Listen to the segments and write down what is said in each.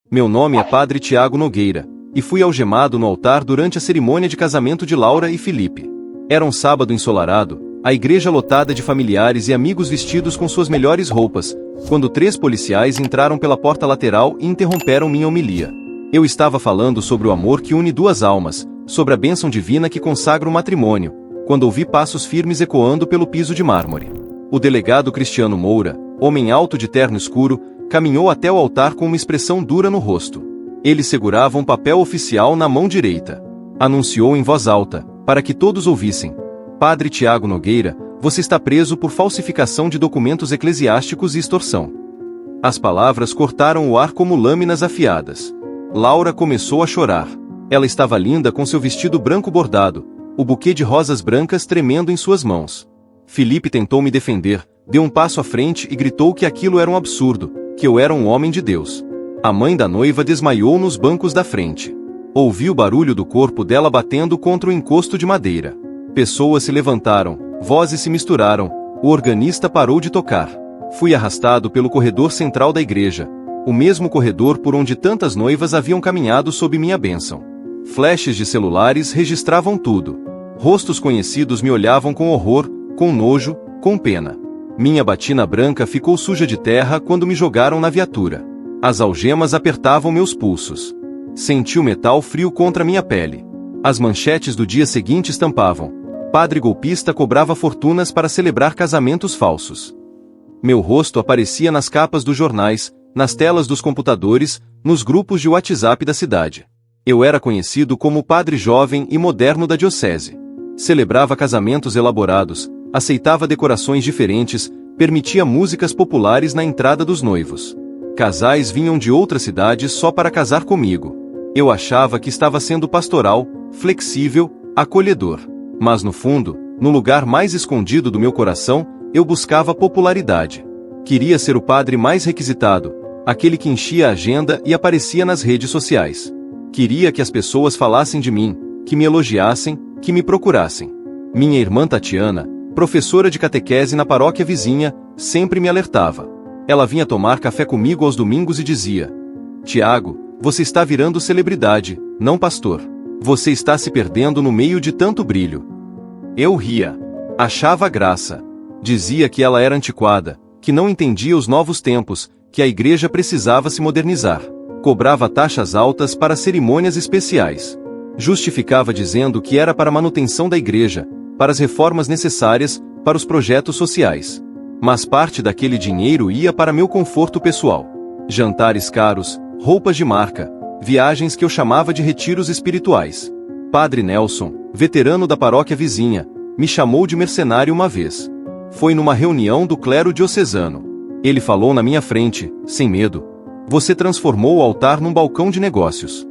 Meu nome é Padre Tiago Nogueira, e fui algemado no altar durante a cerimônia de casamento de Laura e Felipe. Era um sábado ensolarado, a igreja lotada de familiares e amigos vestidos com suas melhores roupas, quando 3 policiais entraram pela porta lateral e interromperam minha homilia. Eu estava falando sobre o amor que une 2 almas, sobre a bênção divina que consagra o matrimônio, quando ouvi passos firmes ecoando pelo piso de mármore. O delegado Cristiano Moura, homem alto de terno escuro, caminhou até o altar com uma expressão dura no rosto. Ele segurava um papel oficial na mão direita. Anunciou em voz alta, para que todos ouvissem: Padre Tiago Nogueira, você está preso por falsificação de documentos eclesiásticos e extorsão. As palavras cortaram o ar como lâminas afiadas. Laura começou a chorar. Ela estava linda com seu vestido branco bordado, o buquê de rosas brancas tremendo em suas mãos. Felipe tentou me defender, deu um passo à frente e gritou que aquilo era um absurdo, que eu era um homem de Deus. A mãe da noiva desmaiou nos bancos da frente. Ouvi o barulho do corpo dela batendo contra o encosto de madeira. Pessoas se levantaram, vozes se misturaram, o organista parou de tocar. Fui arrastado pelo corredor central da igreja, o mesmo corredor por onde tantas noivas haviam caminhado sob minha bênção. Flashes de celulares registravam tudo. Rostos conhecidos me olhavam com horror, com nojo, com pena. Minha batina branca ficou suja de terra quando me jogaram na viatura. As algemas apertavam meus pulsos. Senti o metal frio contra minha pele. As manchetes do dia seguinte estampavam: Padre golpista cobrava fortunas para celebrar casamentos falsos. Meu rosto aparecia nas capas dos jornais, nas telas dos computadores, nos grupos de WhatsApp da cidade. Eu era conhecido como o padre jovem e moderno da diocese. Celebrava casamentos elaborados, aceitava decorações diferentes, permitia músicas populares na entrada dos noivos. Casais vinham de outras cidades só para casar comigo. Eu achava que estava sendo pastoral, flexível, acolhedor. Mas no fundo, no lugar mais escondido do meu coração, eu buscava popularidade. Queria ser o padre mais requisitado, aquele que enchia a agenda e aparecia nas redes sociais. Queria que as pessoas falassem de mim, que me elogiassem, que me procurassem. Minha irmã Tatiana, professora de catequese na paróquia vizinha, sempre me alertava. Ela vinha tomar café comigo aos domingos e dizia: Tiago, você está virando celebridade, não pastor. Você está se perdendo no meio de tanto brilho. Eu ria. Achava graça. Dizia que ela era antiquada, que não entendia os novos tempos, que a igreja precisava se modernizar. Cobrava taxas altas para cerimônias especiais. Justificava dizendo que era para a manutenção da igreja, para as reformas necessárias, para os projetos sociais. Mas parte daquele dinheiro ia para meu conforto pessoal. Jantares caros, roupas de marca, viagens que eu chamava de retiros espirituais. Padre Nelson, veterano da paróquia vizinha, me chamou de mercenário uma vez. Foi numa reunião do clero diocesano. Ele falou na minha frente, sem medo: Você transformou o altar num balcão de negócios.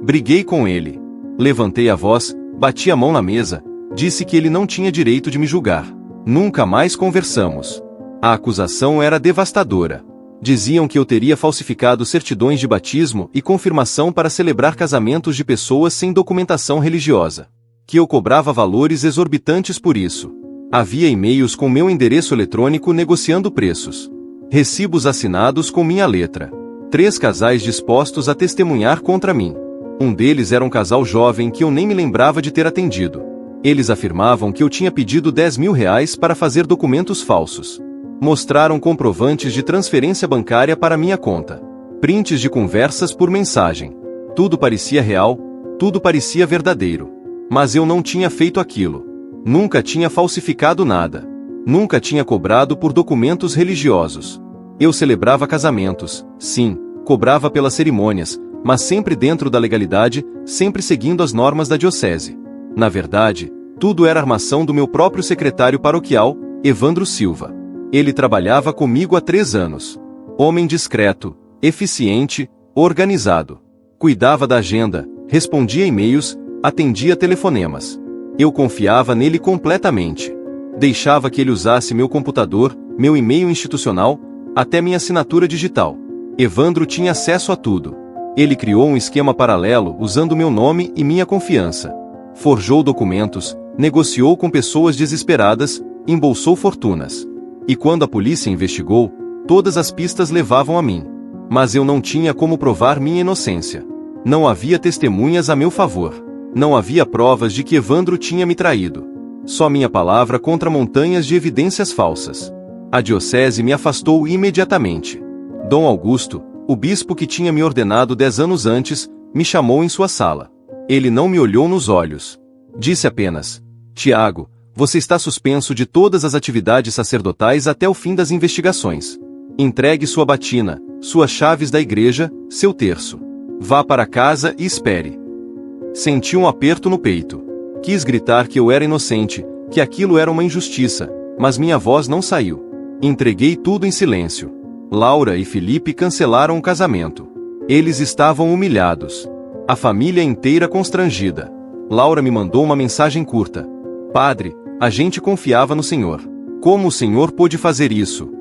Briguei com ele. Levantei a voz, bati a mão na mesa, disse que ele não tinha direito de me julgar. Nunca mais conversamos. A acusação era devastadora. Diziam que eu teria falsificado certidões de batismo e confirmação para celebrar casamentos de pessoas sem documentação religiosa. Que eu cobrava valores exorbitantes por isso. Havia e-mails com meu endereço eletrônico negociando preços. Recibos assinados com minha letra. 3 casais dispostos a testemunhar contra mim. Um deles era um casal jovem que eu nem me lembrava de ter atendido. Eles afirmavam que eu tinha pedido R$10.000 para fazer documentos falsos. Mostraram comprovantes de transferência bancária para minha conta. Prints de conversas por mensagem. Tudo parecia real, tudo parecia verdadeiro. Mas eu não tinha feito aquilo. Nunca tinha falsificado nada. Nunca tinha cobrado por documentos religiosos. Eu celebrava casamentos, sim, cobrava pelas cerimônias, mas sempre dentro da legalidade, sempre seguindo as normas da diocese. Na verdade, tudo era armação do meu próprio secretário paroquial, Evandro Silva. Ele trabalhava comigo há 3 anos. Homem discreto, eficiente, organizado. Cuidava da agenda, respondia e-mails, atendia telefonemas. Eu confiava nele completamente. Deixava que ele usasse meu computador, meu e-mail institucional, até minha assinatura digital. Evandro tinha acesso a tudo. Ele criou um esquema paralelo usando meu nome e minha confiança. Forjou documentos, negociou com pessoas desesperadas, embolsou fortunas. E quando a polícia investigou, todas as pistas levavam a mim. Mas eu não tinha como provar minha inocência. Não havia testemunhas a meu favor. Não havia provas de que Evandro tinha me traído. Só minha palavra contra montanhas de evidências falsas. A diocese me afastou imediatamente. Dom Augusto, o bispo que tinha me ordenado 10 anos antes, me chamou em sua sala. Ele não me olhou nos olhos. Disse apenas: Tiago, você está suspenso de todas as atividades sacerdotais até o fim das investigações. Entregue sua batina, suas chaves da igreja, seu terço. Vá para casa e espere. Senti um aperto no peito. Quis gritar que eu era inocente, que aquilo era uma injustiça, mas minha voz não saiu. Entreguei tudo em silêncio. Laura e Felipe cancelaram o casamento. Eles estavam humilhados. A família inteira constrangida. Laura me mandou uma mensagem curta. Padre, a gente confiava no Senhor. Como o Senhor pôde fazer isso?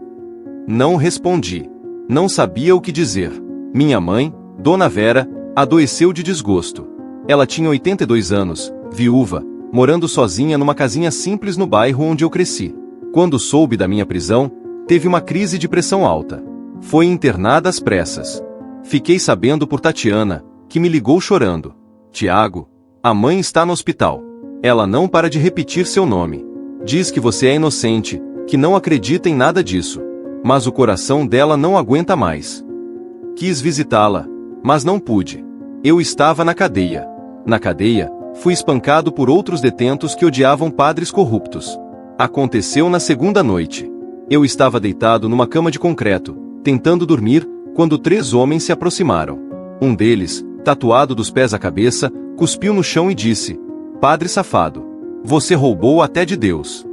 Não respondi. Não sabia o que dizer. Minha mãe, Dona Vera, adoeceu de desgosto. Ela tinha 82 anos, viúva, morando sozinha numa casinha simples no bairro onde eu cresci. Quando soube da minha prisão, teve uma crise de pressão alta. Foi internada às pressas. Fiquei sabendo por Tatiana, que me ligou chorando. Tiago, a mãe está no hospital. Ela não para de repetir seu nome. Diz que você é inocente, que não acredita em nada disso. Mas o coração dela não aguenta mais. Quis visitá-la, mas não pude. Eu estava na cadeia. Na cadeia, fui espancado por outros detentos que odiavam padres corruptos. Aconteceu na segunda noite. Eu estava deitado numa cama de concreto, tentando dormir, quando 3 homens se aproximaram. Um deles, tatuado dos pés à cabeça, cuspiu no chão e disse: Padre safado, você roubou até de Deus.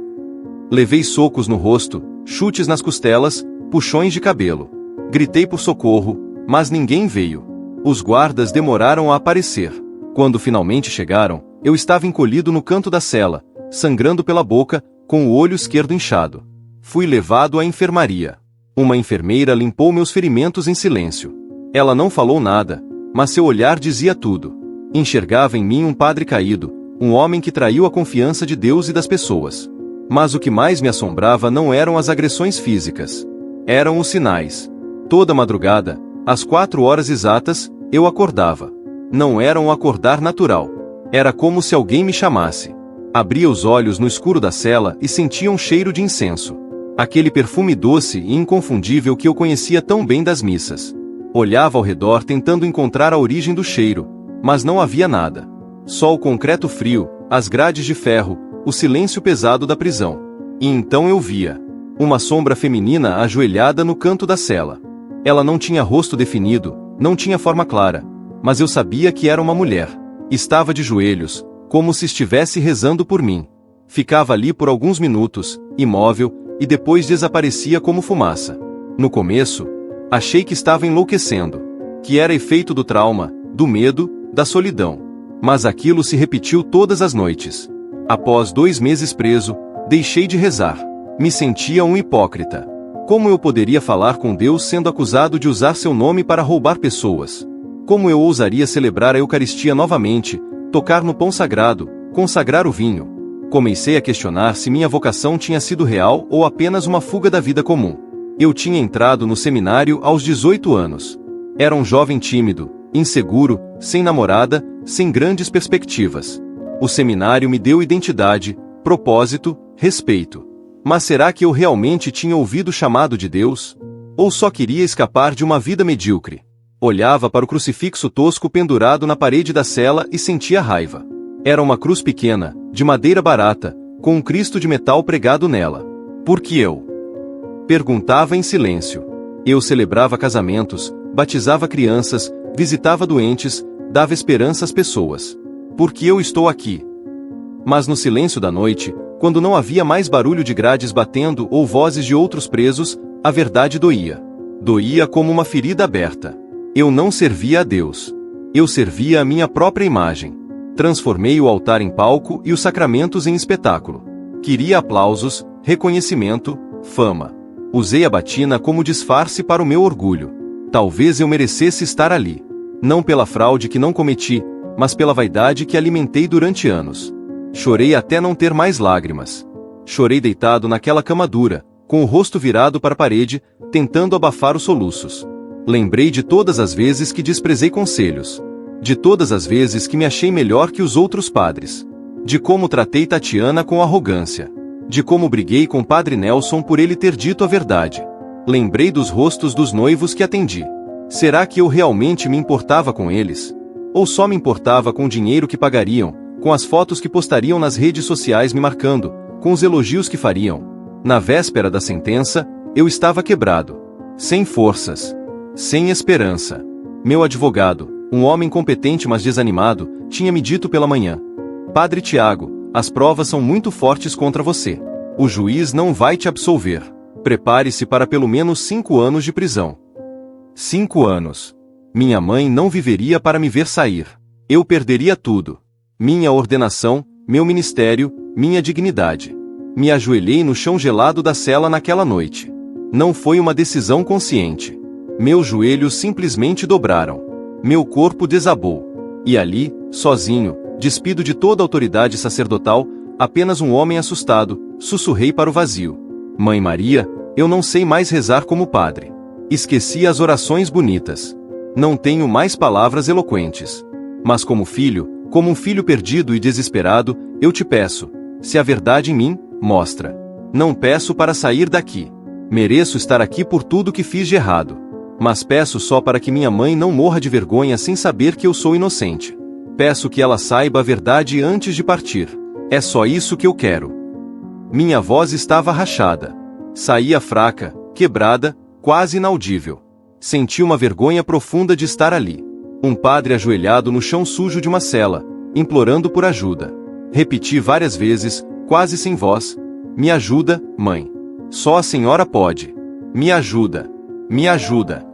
Levei socos no rosto, chutes nas costelas, puxões de cabelo. Gritei por socorro, mas ninguém veio. Os guardas demoraram a aparecer. Quando finalmente chegaram, eu estava encolhido no canto da cela, sangrando pela boca, com o olho esquerdo inchado. Fui levado à enfermaria. Uma enfermeira limpou meus ferimentos em silêncio. Ela não falou nada, mas seu olhar dizia tudo. Enxergava em mim um padre caído, um homem que traiu a confiança de Deus e das pessoas. Mas o que mais me assombrava não eram as agressões físicas. Eram os sinais. Toda madrugada, às 4 horas exatas, eu acordava. Não era um acordar natural. Era como se alguém me chamasse. Abria os olhos no escuro da cela e sentia um cheiro de incenso. Aquele perfume doce e inconfundível que eu conhecia tão bem das missas. Olhava ao redor tentando encontrar a origem do cheiro, mas não havia nada. Só o concreto frio, as grades de ferro, o silêncio pesado da prisão. E então eu via uma sombra feminina ajoelhada no canto da cela. Ela não tinha rosto definido, não tinha forma clara, mas eu sabia que era uma mulher. Estava de joelhos, como se estivesse rezando por mim. Ficava ali por alguns minutos, imóvel, e depois desaparecia como fumaça. No começo, achei que estava enlouquecendo, que era efeito do trauma, do medo, da solidão. Mas aquilo se repetiu todas as noites. Após 2 meses preso, deixei de rezar. Me sentia um hipócrita. Como eu poderia falar com Deus sendo acusado de usar seu nome para roubar pessoas? Como eu ousaria celebrar a Eucaristia novamente, tocar no pão sagrado, consagrar o vinho? Comecei a questionar se minha vocação tinha sido real ou apenas uma fuga da vida comum. Eu tinha entrado no seminário aos 18 anos. Era um jovem tímido, inseguro, sem namorada, sem grandes perspectivas. O seminário me deu identidade, propósito, respeito. Mas será que eu realmente tinha ouvido o chamado de Deus? Ou só queria escapar de uma vida medíocre? Olhava para o crucifixo tosco pendurado na parede da cela e sentia raiva. Era uma cruz pequena, de madeira barata, com um Cristo de metal pregado nela. Por que eu? Perguntava em silêncio. Eu celebrava casamentos, batizava crianças, visitava doentes, dava esperança às pessoas. Por que eu estou aqui? Mas no silêncio da noite, quando não havia mais barulho de grades batendo ou vozes de outros presos, a verdade doía. Doía como uma ferida aberta. Eu não servia a Deus. Eu servia a minha própria imagem. Transformei o altar em palco e os sacramentos em espetáculo. Queria aplausos, reconhecimento, fama. Usei a batina como disfarce para o meu orgulho. Talvez eu merecesse estar ali. Não pela fraude que não cometi, mas pela vaidade que alimentei durante anos. Chorei até não ter mais lágrimas. Chorei deitado naquela cama dura, com o rosto virado para a parede, tentando abafar os soluços. Lembrei de todas as vezes que desprezei conselhos. De todas as vezes que me achei melhor que os outros padres. De como tratei Tatiana com arrogância. De como briguei com Padre Nelson por ele ter dito a verdade. Lembrei dos rostos dos noivos que atendi. Será que eu realmente me importava com eles? Ou só me importava com o dinheiro que pagariam, com as fotos que postariam nas redes sociais me marcando, com os elogios que fariam? Na véspera da sentença, eu estava quebrado. Sem forças. Sem esperança. Meu advogado, um homem competente mas desanimado, tinha me dito pela manhã: Padre Tiago, as provas são muito fortes contra você. O juiz não vai te absolver. Prepare-se para pelo menos 5 anos de prisão. 5 anos. Minha mãe não viveria para me ver sair. Eu perderia tudo. Minha ordenação, meu ministério, minha dignidade. Me ajoelhei no chão gelado da cela naquela noite. Não foi uma decisão consciente. Meus joelhos simplesmente dobraram. Meu corpo desabou. E ali, sozinho, despido de toda a autoridade sacerdotal, apenas um homem assustado, sussurrei para o vazio: Mãe Maria, eu não sei mais rezar como padre. Esqueci as orações bonitas. Não tenho mais palavras eloquentes. Mas como um filho perdido e desesperado, eu te peço, se há verdade em mim, mostra. Não peço para sair daqui. Mereço estar aqui por tudo que fiz de errado. Mas peço só para que minha mãe não morra de vergonha sem saber que eu sou inocente. Peço que ela saiba a verdade antes de partir. É só isso que eu quero. Minha voz estava rachada. Saía fraca, quebrada, quase inaudível. Senti uma vergonha profunda de estar ali. Um padre ajoelhado no chão sujo de uma cela, implorando por ajuda. Repeti várias vezes, quase sem voz: Me ajuda, mãe. Só a senhora pode. Me ajuda. Me ajuda.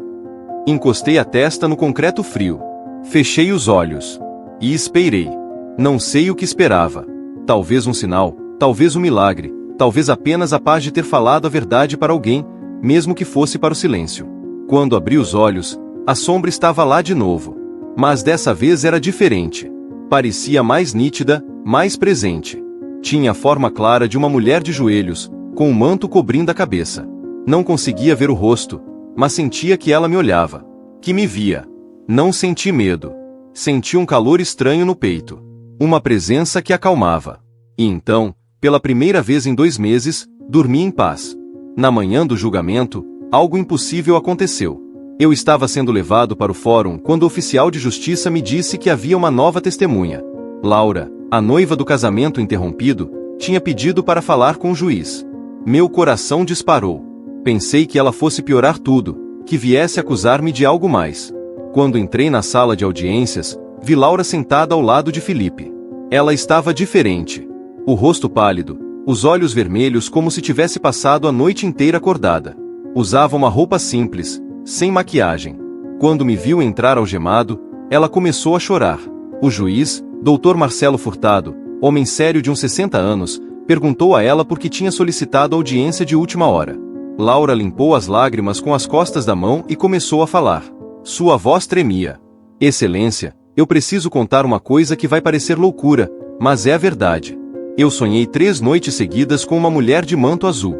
Encostei a testa no concreto frio. Fechei os olhos. E esperei. Não sei o que esperava. Talvez um sinal, talvez um milagre, talvez apenas a paz de ter falado a verdade para alguém, mesmo que fosse para o silêncio. Quando abri os olhos, a sombra estava lá de novo. Mas dessa vez era diferente. Parecia mais nítida, mais presente. Tinha a forma clara de uma mulher de joelhos, com um manto cobrindo a cabeça. Não conseguia ver o rosto, mas sentia que ela me olhava, que me via. Não senti medo. Senti um calor estranho no peito. Uma presença que acalmava. E então, pela primeira vez em 2 meses, dormi em paz. Na manhã do julgamento, algo impossível aconteceu. Eu estava sendo levado para o fórum quando o oficial de justiça me disse que havia uma nova testemunha. Laura, a noiva do casamento interrompido, tinha pedido para falar com o juiz. Meu coração disparou. Pensei que ela fosse piorar tudo, que viesse acusar-me de algo mais. Quando entrei na sala de audiências, vi Laura sentada ao lado de Felipe. Ela estava diferente. O rosto pálido, os olhos vermelhos como se tivesse passado a noite inteira acordada. Usava uma roupa simples, sem maquiagem. Quando me viu entrar algemado, ela começou a chorar. O juiz, Dr. Marcelo Furtado, homem sério de uns 60 anos, perguntou a ela por que tinha solicitado audiência de última hora. Laura limpou as lágrimas com as costas da mão e começou a falar. Sua voz tremia. Excelência, eu preciso contar uma coisa que vai parecer loucura, mas é a verdade. Eu sonhei 3 noites seguidas com uma mulher de manto azul.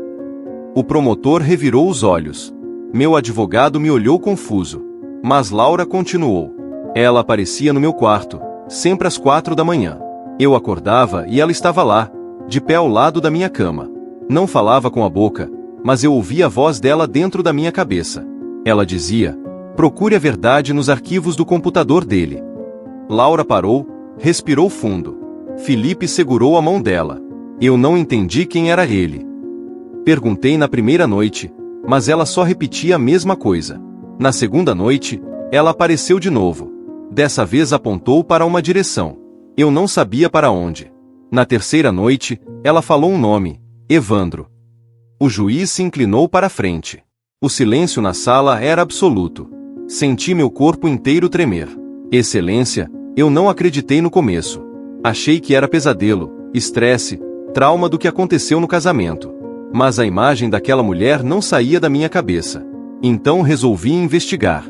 O promotor revirou os olhos. Meu advogado me olhou confuso. Mas Laura continuou. Ela aparecia no meu quarto, sempre às 4 da manhã. Eu acordava e ela estava lá, de pé ao lado da minha cama. Não falava com a boca, mas eu ouvia a voz dela dentro da minha cabeça. Ela dizia: procure a verdade nos arquivos do computador dele. Laura parou, respirou fundo. Felipe segurou a mão dela. Eu não entendi quem era ele. Perguntei na primeira noite, mas ela só repetia a mesma coisa. Na segunda noite, ela apareceu de novo. Dessa vez apontou para uma direção. Eu não sabia para onde. Na terceira noite, ela falou um nome: Evandro. O juiz se inclinou para a frente. O silêncio na sala era absoluto. Senti meu corpo inteiro tremer. Excelência, eu não acreditei no começo. Achei que era pesadelo, estresse, trauma do que aconteceu no casamento. Mas a imagem daquela mulher não saía da minha cabeça. Então resolvi investigar.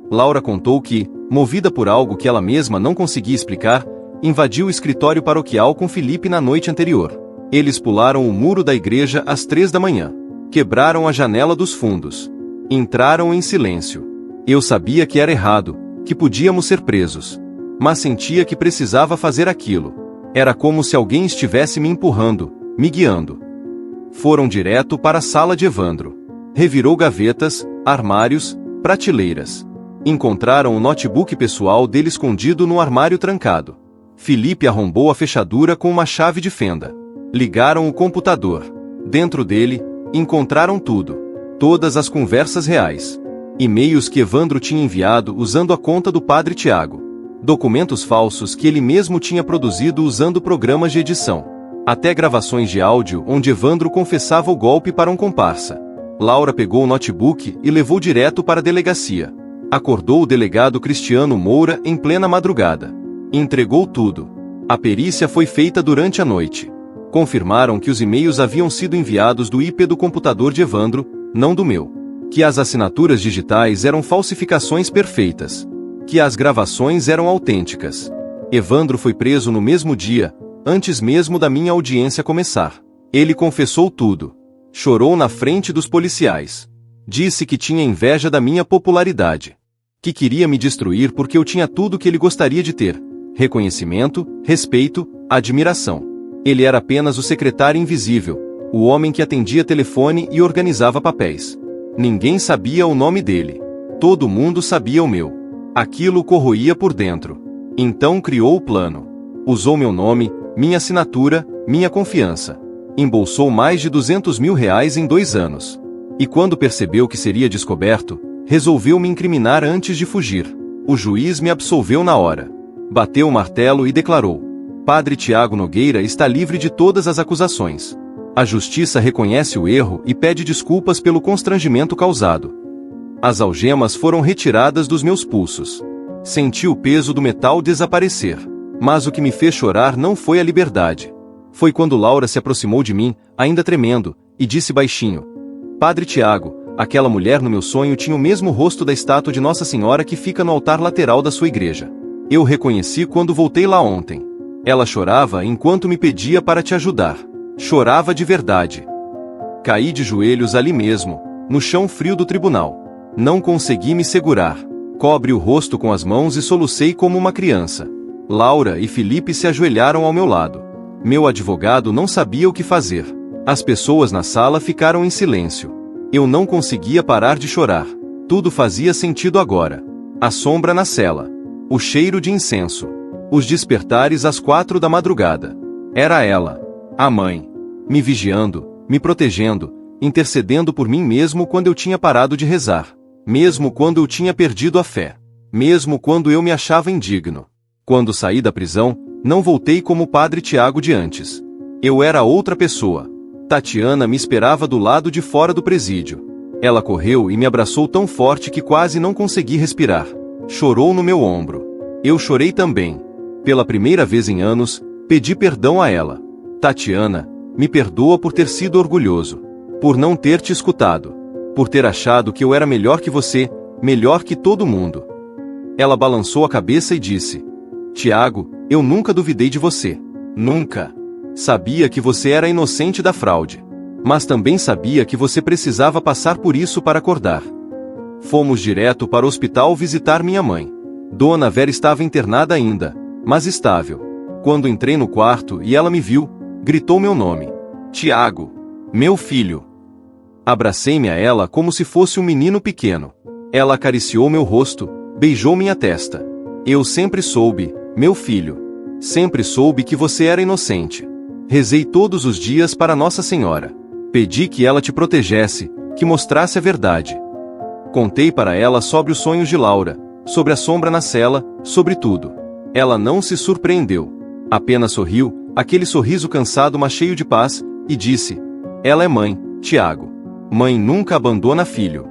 Laura contou que, movida por algo que ela mesma não conseguia explicar, invadiu o escritório paroquial com Felipe na noite anterior. Eles pularam o muro da igreja às 3 da manhã. Quebraram a janela dos fundos. Entraram em silêncio. Eu sabia que era errado, que podíamos ser presos. Mas sentia que precisava fazer aquilo. Era como se alguém estivesse me empurrando, me guiando. Foram direto para a sala de Evandro. Revirou gavetas, armários, prateleiras. Encontraram o notebook pessoal dele escondido no armário trancado. Felipe arrombou a fechadura com uma chave de fenda. Ligaram o computador. Dentro dele, encontraram tudo. Todas as conversas reais. E-mails que Evandro tinha enviado usando a conta do Padre Tiago. Documentos falsos que ele mesmo tinha produzido usando programas de edição. Até gravações de áudio onde Evandro confessava o golpe para um comparsa. Laura pegou o notebook e levou direto para a delegacia. Acordou o delegado Cristiano Moura em plena madrugada. Entregou tudo. A perícia foi feita durante a noite. Confirmaram que os e-mails haviam sido enviados do IP do computador de Evandro, não do meu. Que as assinaturas digitais eram falsificações perfeitas. Que as gravações eram autênticas. Evandro foi preso no mesmo dia, antes mesmo da minha audiência começar. Ele confessou tudo. Chorou na frente dos policiais. Disse que tinha inveja da minha popularidade. Que queria me destruir porque eu tinha tudo que ele gostaria de ter. Reconhecimento, respeito, admiração. Ele era apenas o secretário invisível, o homem que atendia telefone e organizava papéis. Ninguém sabia o nome dele. Todo mundo sabia o meu. Aquilo corroía por dentro. Então criou o plano. Usou meu nome, minha assinatura, minha confiança. Embolsou mais de R$200 mil em 2 anos. E quando percebeu que seria descoberto, resolveu me incriminar antes de fugir. O juiz me absolveu na hora. Bateu o martelo e declarou: Padre Tiago Nogueira está livre de todas as acusações. A justiça reconhece o erro e pede desculpas pelo constrangimento causado. As algemas foram retiradas dos meus pulsos. Senti o peso do metal desaparecer. Mas o que me fez chorar não foi a liberdade. Foi quando Laura se aproximou de mim, ainda tremendo, e disse baixinho: Padre Tiago, aquela mulher no meu sonho tinha o mesmo rosto da estátua de Nossa Senhora que fica no altar lateral da sua igreja. Eu reconheci quando voltei lá ontem. Ela chorava enquanto me pedia para te ajudar. Chorava de verdade. Caí de joelhos ali mesmo, no chão frio do tribunal. Não consegui me segurar. Cobre o rosto com as mãos e solucei como uma criança. Laura e Felipe se ajoelharam ao meu lado. Meu advogado não sabia o que fazer. As pessoas na sala ficaram em silêncio. Eu não conseguia parar de chorar. Tudo fazia sentido agora. A sombra na cela. O cheiro de incenso. Os despertares às 4 da madrugada. Era ela, a mãe, me vigiando, me protegendo, intercedendo por mim mesmo quando eu tinha parado de rezar. Mesmo quando eu tinha perdido a fé. Mesmo quando eu me achava indigno. Quando saí da prisão, não voltei como o Padre Tiago de antes. Eu era outra pessoa. Tatiana me esperava do lado de fora do presídio. Ela correu e me abraçou tão forte que quase não consegui respirar. Chorou no meu ombro. Eu chorei também. Pela primeira vez em anos, pedi perdão a ela. Tatiana, me perdoa por ter sido orgulhoso. Por não ter te escutado. Por ter achado que eu era melhor que você, melhor que todo mundo. Ela balançou a cabeça e disse: Tiago, eu nunca duvidei de você. Nunca. Sabia que você era inocente da fraude. Mas também sabia que você precisava passar por isso para acordar. Fomos direto para o hospital visitar minha mãe. Dona Vera estava internada ainda, mas estável. Quando entrei no quarto e ela me viu, gritou meu nome. Tiago, meu filho. Abracei-me a ela como se fosse um menino pequeno. Ela acariciou meu rosto, beijou minha testa. Eu sempre soube, meu filho. Sempre soube que você era inocente. Rezei todos os dias para Nossa Senhora. Pedi que ela te protegesse, que mostrasse a verdade. Contei para ela sobre os sonhos de Laura, sobre a sombra na cela, sobre tudo. Ela não se surpreendeu. Apenas sorriu, aquele sorriso cansado mas cheio de paz, e disse: Ela é mãe, Tiago. Mãe nunca abandona filho.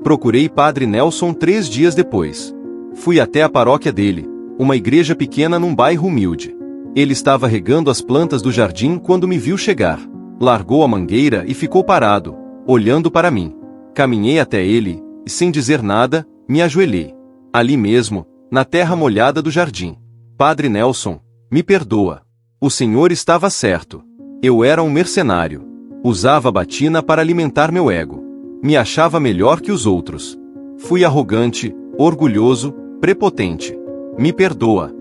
Procurei Padre Nelson 3 dias depois. Fui até a paróquia dele, uma igreja pequena num bairro humilde. Ele estava regando as plantas do jardim quando me viu chegar. Largou a mangueira e ficou parado, olhando para mim. Caminhei até ele, e sem dizer nada, me ajoelhei. Ali mesmo, na terra molhada do jardim. Padre Nelson, me perdoa. O senhor estava certo. Eu era um mercenário. Usava a batina para alimentar meu ego. Me achava melhor que os outros. Fui arrogante, orgulhoso, prepotente. Me perdoa.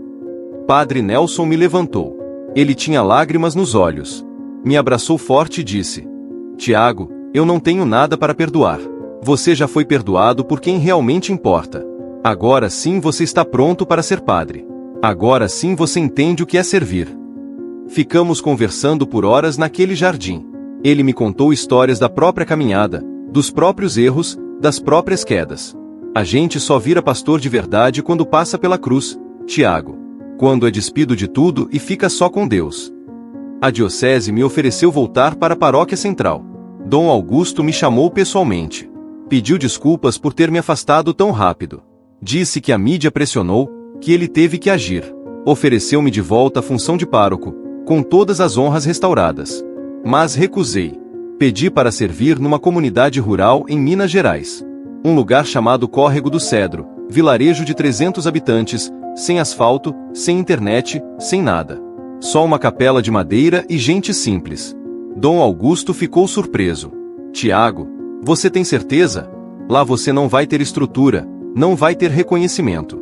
Padre Nelson me levantou. Ele tinha lágrimas nos olhos. Me abraçou forte e disse: Tiago, eu não tenho nada para perdoar. Você já foi perdoado por quem realmente importa. Agora sim você está pronto para ser padre. Agora sim você entende o que é servir. Ficamos conversando por horas naquele jardim. Ele me contou histórias da própria caminhada, dos próprios erros, das próprias quedas. A gente só vira pastor de verdade quando passa pela cruz, Tiago. Quando é despido de tudo e fica só com Deus. A diocese me ofereceu voltar para a paróquia central. Dom Augusto me chamou pessoalmente. Pediu desculpas por ter me afastado tão rápido. Disse que a mídia pressionou, que ele teve que agir. Ofereceu-me de volta a função de pároco, com todas as honras restauradas. Mas recusei. Pedi para servir numa comunidade rural em Minas Gerais. Um lugar chamado Córrego do Cedro, vilarejo de 300 habitantes, sem asfalto, sem internet, sem nada. Só uma capela de madeira e gente simples. Dom Augusto ficou surpreso. Tiago, você tem certeza? Lá você não vai ter estrutura, não vai ter reconhecimento.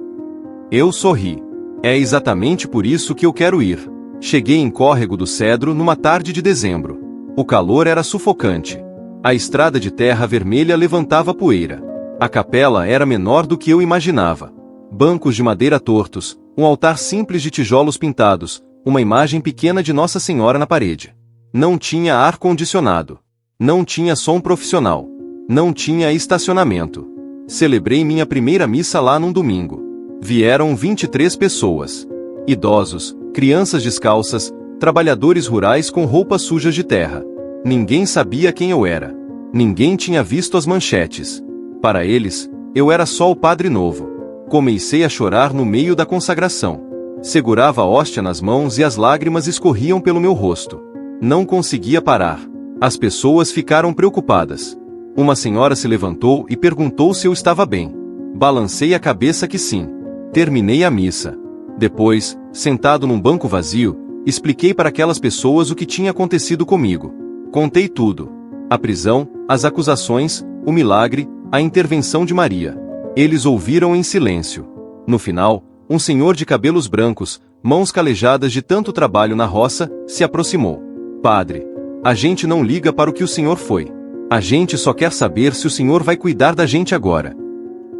Eu sorri. É exatamente por isso que eu quero ir. Cheguei em Córrego do Cedro numa tarde de dezembro. O calor era sufocante. A estrada de terra vermelha levantava poeira. A capela era menor do que eu imaginava. Bancos de madeira tortos, um altar simples de tijolos pintados, uma imagem pequena de Nossa Senhora na parede. Não tinha ar-condicionado. Não tinha som profissional. Não tinha estacionamento. Celebrei minha primeira missa lá num domingo. Vieram 23 pessoas. Idosos, crianças descalças, trabalhadores rurais com roupas sujas de terra. Ninguém sabia quem eu era. Ninguém tinha visto as manchetes. Para eles, eu era só o padre novo. Comecei a chorar no meio da consagração. Segurava a hóstia nas mãos e as lágrimas escorriam pelo meu rosto. Não conseguia parar. As pessoas ficaram preocupadas. Uma senhora se levantou e perguntou se eu estava bem. Balancei a cabeça que sim. Terminei a missa. Depois, sentado num banco vazio, expliquei para aquelas pessoas o que tinha acontecido comigo. Contei tudo. A prisão, as acusações, o milagre, a intervenção de Maria. Eles ouviram em silêncio. No final, um senhor de cabelos brancos, mãos calejadas de tanto trabalho na roça, se aproximou. Padre, a gente não liga para o que o senhor foi. A gente só quer saber se o senhor vai cuidar da gente agora.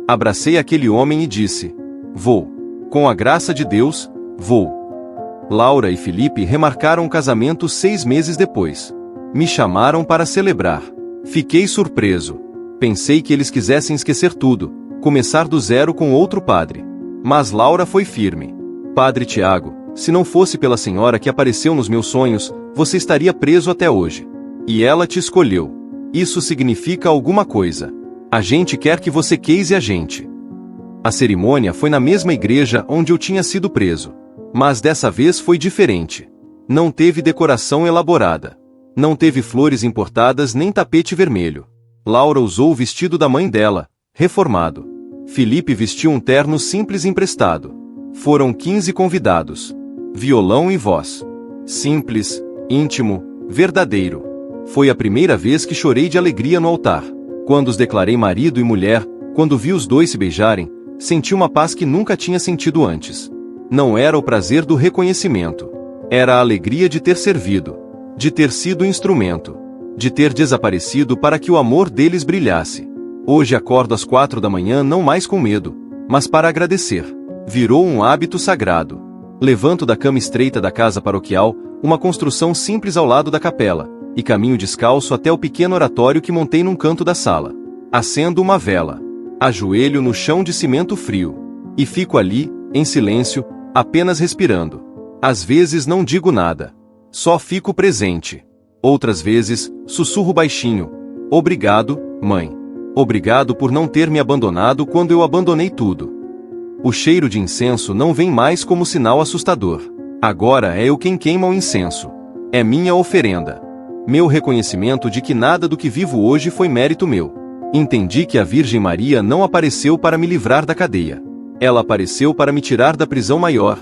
Abracei aquele homem e disse: vou. Com a graça de Deus, vou. Laura e Felipe remarcaram o casamento 6 meses depois. Me chamaram para celebrar. Fiquei surpreso. Pensei que eles quisessem esquecer tudo, começar do zero com outro padre. Mas Laura foi firme. Padre Tiago, se não fosse pela senhora que apareceu nos meus sonhos, você estaria preso até hoje. E ela te escolheu. Isso significa alguma coisa. A gente quer que você queise a gente. A cerimônia foi na mesma igreja onde eu tinha sido preso. Mas dessa vez foi diferente. Não teve decoração elaborada. Não teve flores importadas nem tapete vermelho. Laura usou o vestido da mãe dela, reformado. Felipe vestiu um terno simples emprestado. Foram 15 convidados. Violão e voz. Simples, íntimo, verdadeiro. Foi a primeira vez que chorei de alegria no altar. Quando os declarei marido e mulher, quando vi os dois se beijarem, senti uma paz que nunca tinha sentido antes. Não era o prazer do reconhecimento. Era a alegria de ter servido. De ter sido instrumento. De ter desaparecido para que o amor deles brilhasse. Hoje acordo às 4 da manhã não mais com medo, mas para agradecer. Virou um hábito sagrado. Levanto da cama estreita da casa paroquial, uma construção simples ao lado da capela, e caminho descalço até o pequeno oratório que montei num canto da sala. Acendo uma vela. Ajoelho no chão de cimento frio. E fico ali, em silêncio, apenas respirando. Às vezes não digo nada. Só fico presente. Outras vezes, sussurro baixinho: obrigado, mãe. Obrigado por não ter me abandonado quando eu abandonei tudo. O cheiro de incenso não vem mais como sinal assustador. Agora é eu quem queima o incenso. É minha oferenda. Meu reconhecimento de que nada do que vivo hoje foi mérito meu. Entendi que a Virgem Maria não apareceu para me livrar da cadeia. Ela apareceu para me tirar da prisão maior,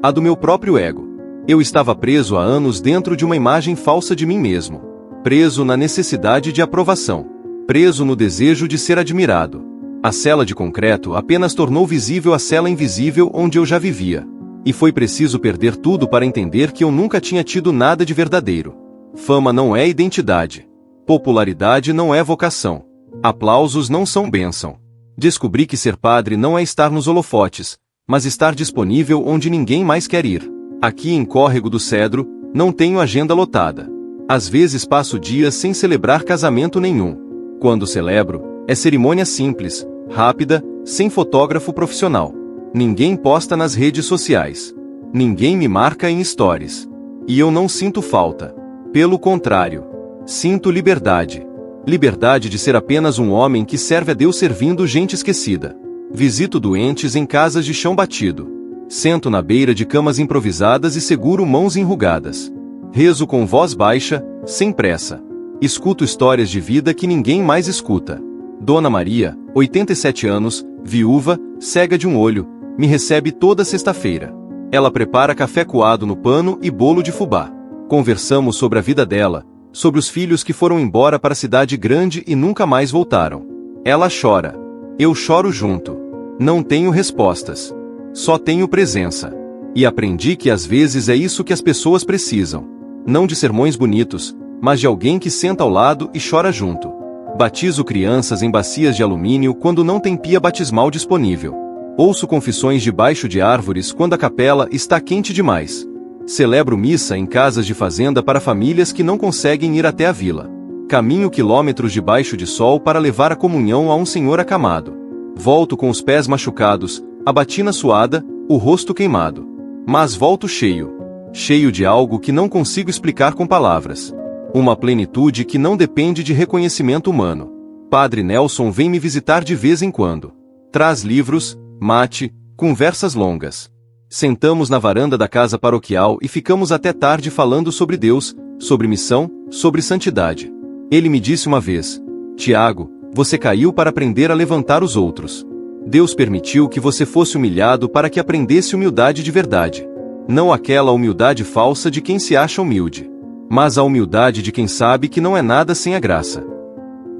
a do meu próprio ego. Eu estava preso há anos dentro de uma imagem falsa de mim mesmo. Preso na necessidade de aprovação. Preso no desejo de ser admirado. A cela de concreto apenas tornou visível a cela invisível onde eu já vivia. E foi preciso perder tudo para entender que eu nunca tinha tido nada de verdadeiro. Fama não é identidade. Popularidade não é vocação. Aplausos não são bênção. Descobri que ser padre não é estar nos holofotes, mas estar disponível onde ninguém mais quer ir. Aqui em Córrego do Cedro, não tenho agenda lotada. Às vezes passo dias sem celebrar casamento nenhum. Quando celebro, é cerimônia simples, rápida, sem fotógrafo profissional. Ninguém posta nas redes sociais. Ninguém me marca em stories. E eu não sinto falta. Pelo contrário, sinto liberdade. Liberdade de ser apenas um homem que serve a Deus servindo gente esquecida. Visito doentes em casas de chão batido. Sento na beira de camas improvisadas e seguro mãos enrugadas. Rezo com voz baixa, sem pressa. Escuto histórias de vida que ninguém mais escuta. Dona Maria, 87 anos, viúva, cega de um olho, me recebe toda sexta-feira. Ela prepara café coado no pano e bolo de fubá. Conversamos sobre a vida dela, sobre os filhos que foram embora para a cidade grande e nunca mais voltaram. Ela chora. Eu choro junto. Não tenho respostas. Só tenho presença. E aprendi que às vezes é isso que as pessoas precisam. Não de sermões bonitos, mas de alguém que senta ao lado e chora junto. Batizo crianças em bacias de alumínio quando não tem pia batismal disponível. Ouço confissões debaixo de árvores quando a capela está quente demais. Celebro missa em casas de fazenda para famílias que não conseguem ir até a vila. Caminho quilômetros debaixo de sol para levar a comunhão a um senhor acamado. Volto com os pés machucados, a batina suada, o rosto queimado. Mas volto cheio. Cheio de algo que não consigo explicar com palavras. Uma plenitude que não depende de reconhecimento humano. Padre Nelson vem me visitar de vez em quando. Traz livros, mate, conversas longas. Sentamos na varanda da casa paroquial e ficamos até tarde falando sobre Deus, sobre missão, sobre santidade. Ele me disse uma vez: Tiago, você caiu para aprender a levantar os outros. Deus permitiu que você fosse humilhado para que aprendesse humildade de verdade. Não aquela humildade falsa de quem se acha humilde, mas a humildade de quem sabe que não é nada sem a graça.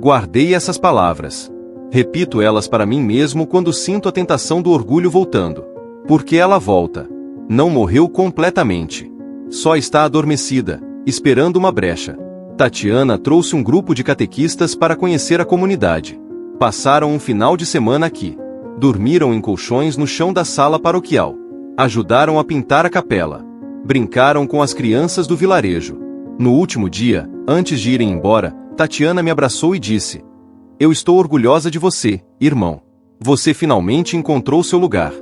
Guardei essas palavras. Repito elas para mim mesmo quando sinto a tentação do orgulho voltando. Porque ela volta. Não morreu completamente. Só está adormecida, esperando uma brecha. Tatiana trouxe um grupo de catequistas para conhecer a comunidade. Passaram um final de semana aqui. Dormiram em colchões no chão da sala paroquial. Ajudaram a pintar a capela. Brincaram com as crianças do vilarejo. No último dia, antes de irem embora, Tatiana me abraçou e disse: Eu estou orgulhosa de você, irmão. Você finalmente encontrou seu lugar.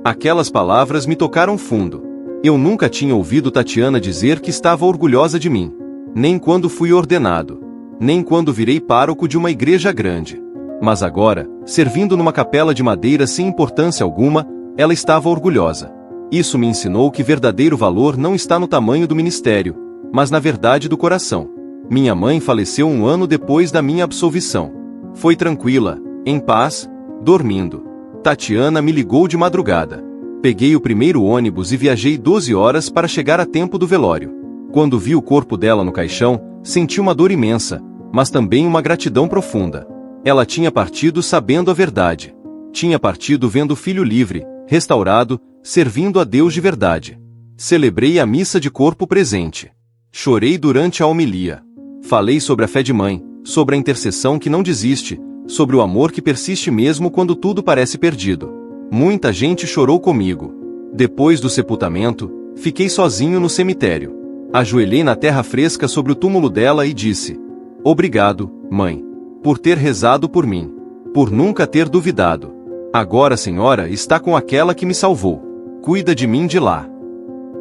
Aquelas palavras me tocaram fundo. Eu nunca tinha ouvido Tatiana dizer que estava orgulhosa de mim. Nem quando fui ordenado. Nem quando virei pároco de uma igreja grande. Mas agora, servindo numa capela de madeira sem importância alguma, ela estava orgulhosa. Isso me ensinou que verdadeiro valor não está no tamanho do ministério, mas na verdade do coração. Minha mãe faleceu um ano depois da minha absolvição. Foi tranquila, em paz, dormindo. Tatiana me ligou de madrugada. Peguei o primeiro ônibus e viajei 12 horas para chegar a tempo do velório. Quando vi o corpo dela no caixão, senti uma dor imensa, mas também uma gratidão profunda. Ela tinha partido sabendo a verdade. Tinha partido vendo o filho livre, restaurado, servindo a Deus de verdade. Celebrei a missa de corpo presente. Chorei durante a homilia. Falei sobre a fé de mãe, sobre a intercessão que não desiste, sobre o amor que persiste mesmo quando tudo parece perdido. Muita gente chorou comigo. Depois do sepultamento, fiquei sozinho no cemitério. Ajoelhei na terra fresca sobre o túmulo dela e disse: Obrigado, mãe, por ter rezado por mim, por nunca ter duvidado. Agora a senhora está com aquela que me salvou. Cuida de mim de lá.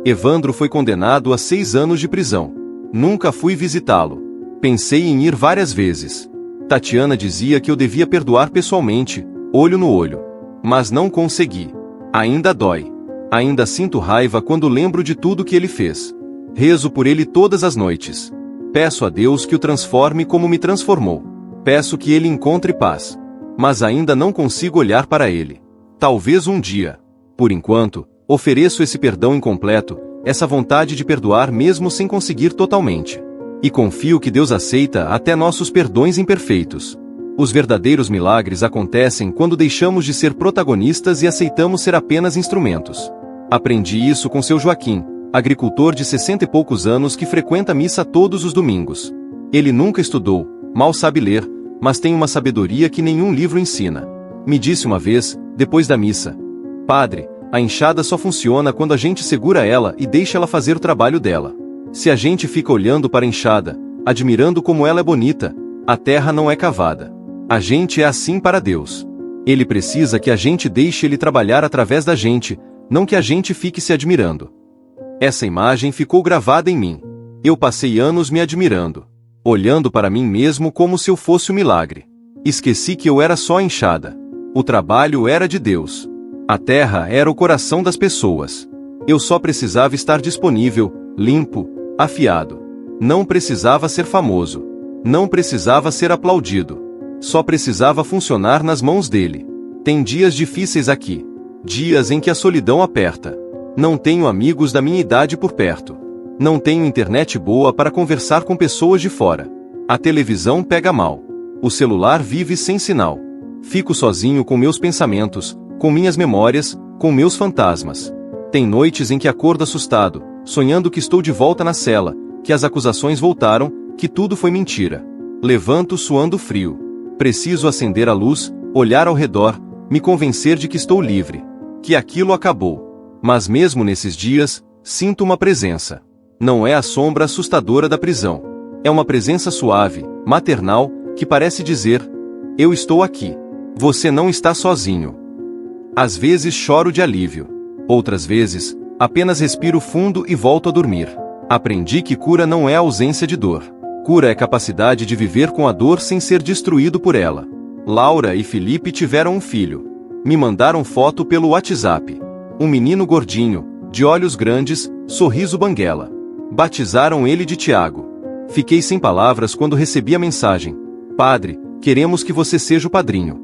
Evandro foi condenado a 6 anos de prisão. Nunca fui visitá-lo. Pensei em ir várias vezes. Tatiana dizia que eu devia perdoar pessoalmente, olho no olho. Mas não consegui. Ainda dói. Ainda sinto raiva quando lembro de tudo que ele fez. Rezo por ele todas as noites. Peço a Deus que o transforme como me transformou. Peço que ele encontre paz. Mas ainda não consigo olhar para ele. Talvez um dia. Por enquanto, ofereço esse perdão incompleto, essa vontade de perdoar mesmo sem conseguir totalmente. E confio que Deus aceita até nossos perdões imperfeitos. Os verdadeiros milagres acontecem quando deixamos de ser protagonistas e aceitamos ser apenas instrumentos. Aprendi isso com seu Joaquim, agricultor de 60 e poucos anos que frequenta a missa todos os domingos. Ele nunca estudou, mal sabe ler, mas tem uma sabedoria que nenhum livro ensina. Me disse uma vez, depois da missa: "Padre, a enxada só funciona quando a gente segura ela e deixa ela fazer o trabalho dela. Se a gente fica olhando para a enxada, admirando como ela é bonita, a terra não é cavada. A gente é assim para Deus. Ele precisa que a gente deixe Ele trabalhar através da gente, não que a gente fique se admirando." Essa imagem ficou gravada em mim. Eu passei anos me admirando, olhando para mim mesmo como se eu fosse um milagre. Esqueci que eu era só a enxada. O trabalho era de Deus. A terra era o coração das pessoas. Eu só precisava estar disponível, limpo, afiado. Não precisava ser famoso. Não precisava ser aplaudido. Só precisava funcionar nas mãos dele. Tem dias difíceis aqui. Dias em que a solidão aperta. Não tenho amigos da minha idade por perto. Não tenho internet boa para conversar com pessoas de fora. A televisão pega mal. O celular vive sem sinal. Fico sozinho com meus pensamentos, com minhas memórias, com meus fantasmas. Tem noites em que acordo assustado, sonhando que estou de volta na cela, que as acusações voltaram, que tudo foi mentira. Levanto suando frio. Preciso acender a luz, olhar ao redor, me convencer de que estou livre. Que aquilo acabou. Mas mesmo nesses dias, sinto uma presença. Não é a sombra assustadora da prisão. É uma presença suave, maternal, que parece dizer: "Eu estou aqui. Você não está sozinho." Às vezes choro de alívio. Outras vezes, apenas respiro fundo e volto a dormir. Aprendi que cura não é a ausência de dor. Cura é capacidade de viver com a dor sem ser destruído por ela. Laura e Felipe tiveram um filho. Me mandaram foto pelo WhatsApp. Um menino gordinho, de olhos grandes, sorriso banguela. Batizaram ele de Tiago. Fiquei sem palavras quando recebi a mensagem: "Padre, queremos que você seja o padrinho."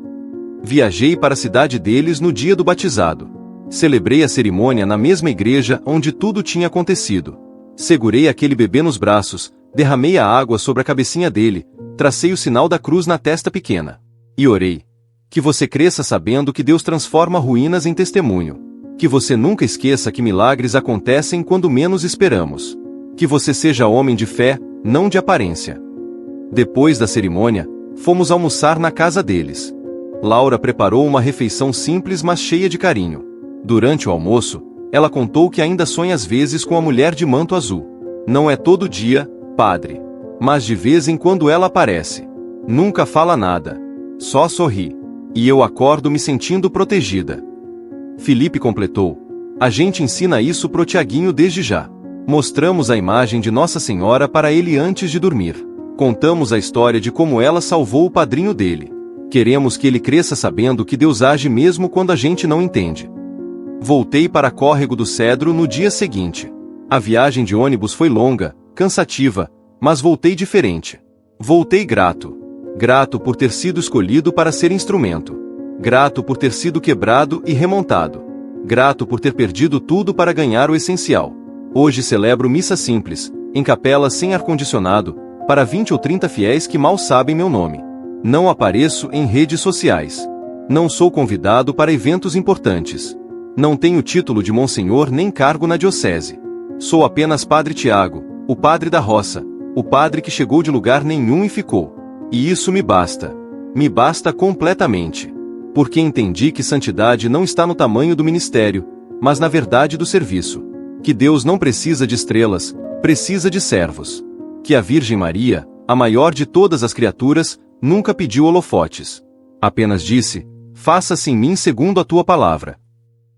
Viajei para a cidade deles no dia do batizado. Celebrei a cerimônia na mesma igreja onde tudo tinha acontecido. Segurei aquele bebê nos braços, derramei a água sobre a cabecinha dele, tracei o sinal da cruz na testa pequena. E orei: "Que você cresça sabendo que Deus transforma ruínas em testemunho. Que você nunca esqueça que milagres acontecem quando menos esperamos. Que você seja homem de fé, não de aparência." Depois da cerimônia, fomos almoçar na casa deles. Laura preparou uma refeição simples mas cheia de carinho. Durante o almoço, ela contou que ainda sonha às vezes com a mulher de manto azul. "Não é todo dia, padre. Mas de vez em quando ela aparece. Nunca fala nada. Só sorri. E eu acordo me sentindo protegida." Felipe completou: "A gente ensina isso pro Tiaguinho desde já. Mostramos a imagem de Nossa Senhora para ele antes de dormir. Contamos a história de como ela salvou o padrinho dele. Queremos que ele cresça sabendo que Deus age mesmo quando a gente não entende." Voltei para Córrego do Cedro no dia seguinte. A viagem de ônibus foi longa, cansativa, mas voltei diferente. Voltei grato. Grato por ter sido escolhido para ser instrumento. Grato por ter sido quebrado e remontado. Grato por ter perdido tudo para ganhar o essencial. Hoje celebro missa simples, em capela sem ar-condicionado, para 20 ou 30 fiéis que mal sabem meu nome. Não apareço em redes sociais. Não sou convidado para eventos importantes. Não tenho título de monsenhor nem cargo na diocese. Sou apenas Padre Tiago, o padre da roça, o padre que chegou de lugar nenhum e ficou. E isso me basta. Me basta completamente. Porque entendi que santidade não está no tamanho do ministério, mas na verdade do serviço. Que Deus não precisa de estrelas, precisa de servos. Que a Virgem Maria, a maior de todas as criaturas, nunca pediu holofotes. Apenas disse: "Faça-se em mim segundo a tua palavra."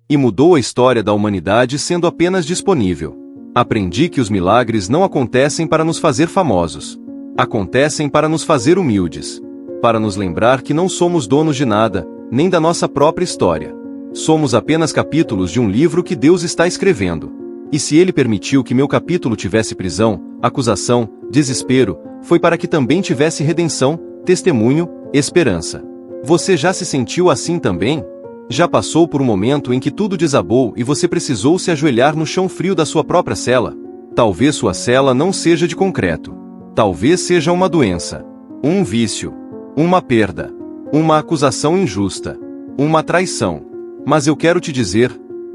E mudou a história da humanidade sendo apenas disponível. Aprendi que os milagres não acontecem para nos fazer famosos. Acontecem para nos fazer humildes. Para nos lembrar que não somos donos de nada, nem da nossa própria história. Somos apenas capítulos de um livro que Deus está escrevendo. E se Ele permitiu que meu capítulo tivesse prisão, acusação, desespero, foi para que também tivesse redenção, testemunho, esperança. Você já se sentiu assim também? Já passou por um momento em que tudo desabou e você precisou se ajoelhar no chão frio da sua própria cela? Talvez sua cela não seja de concreto. Talvez seja uma doença, um vício, Uma perda. Uma acusação injusta. Uma traição. Mas eu quero te dizer,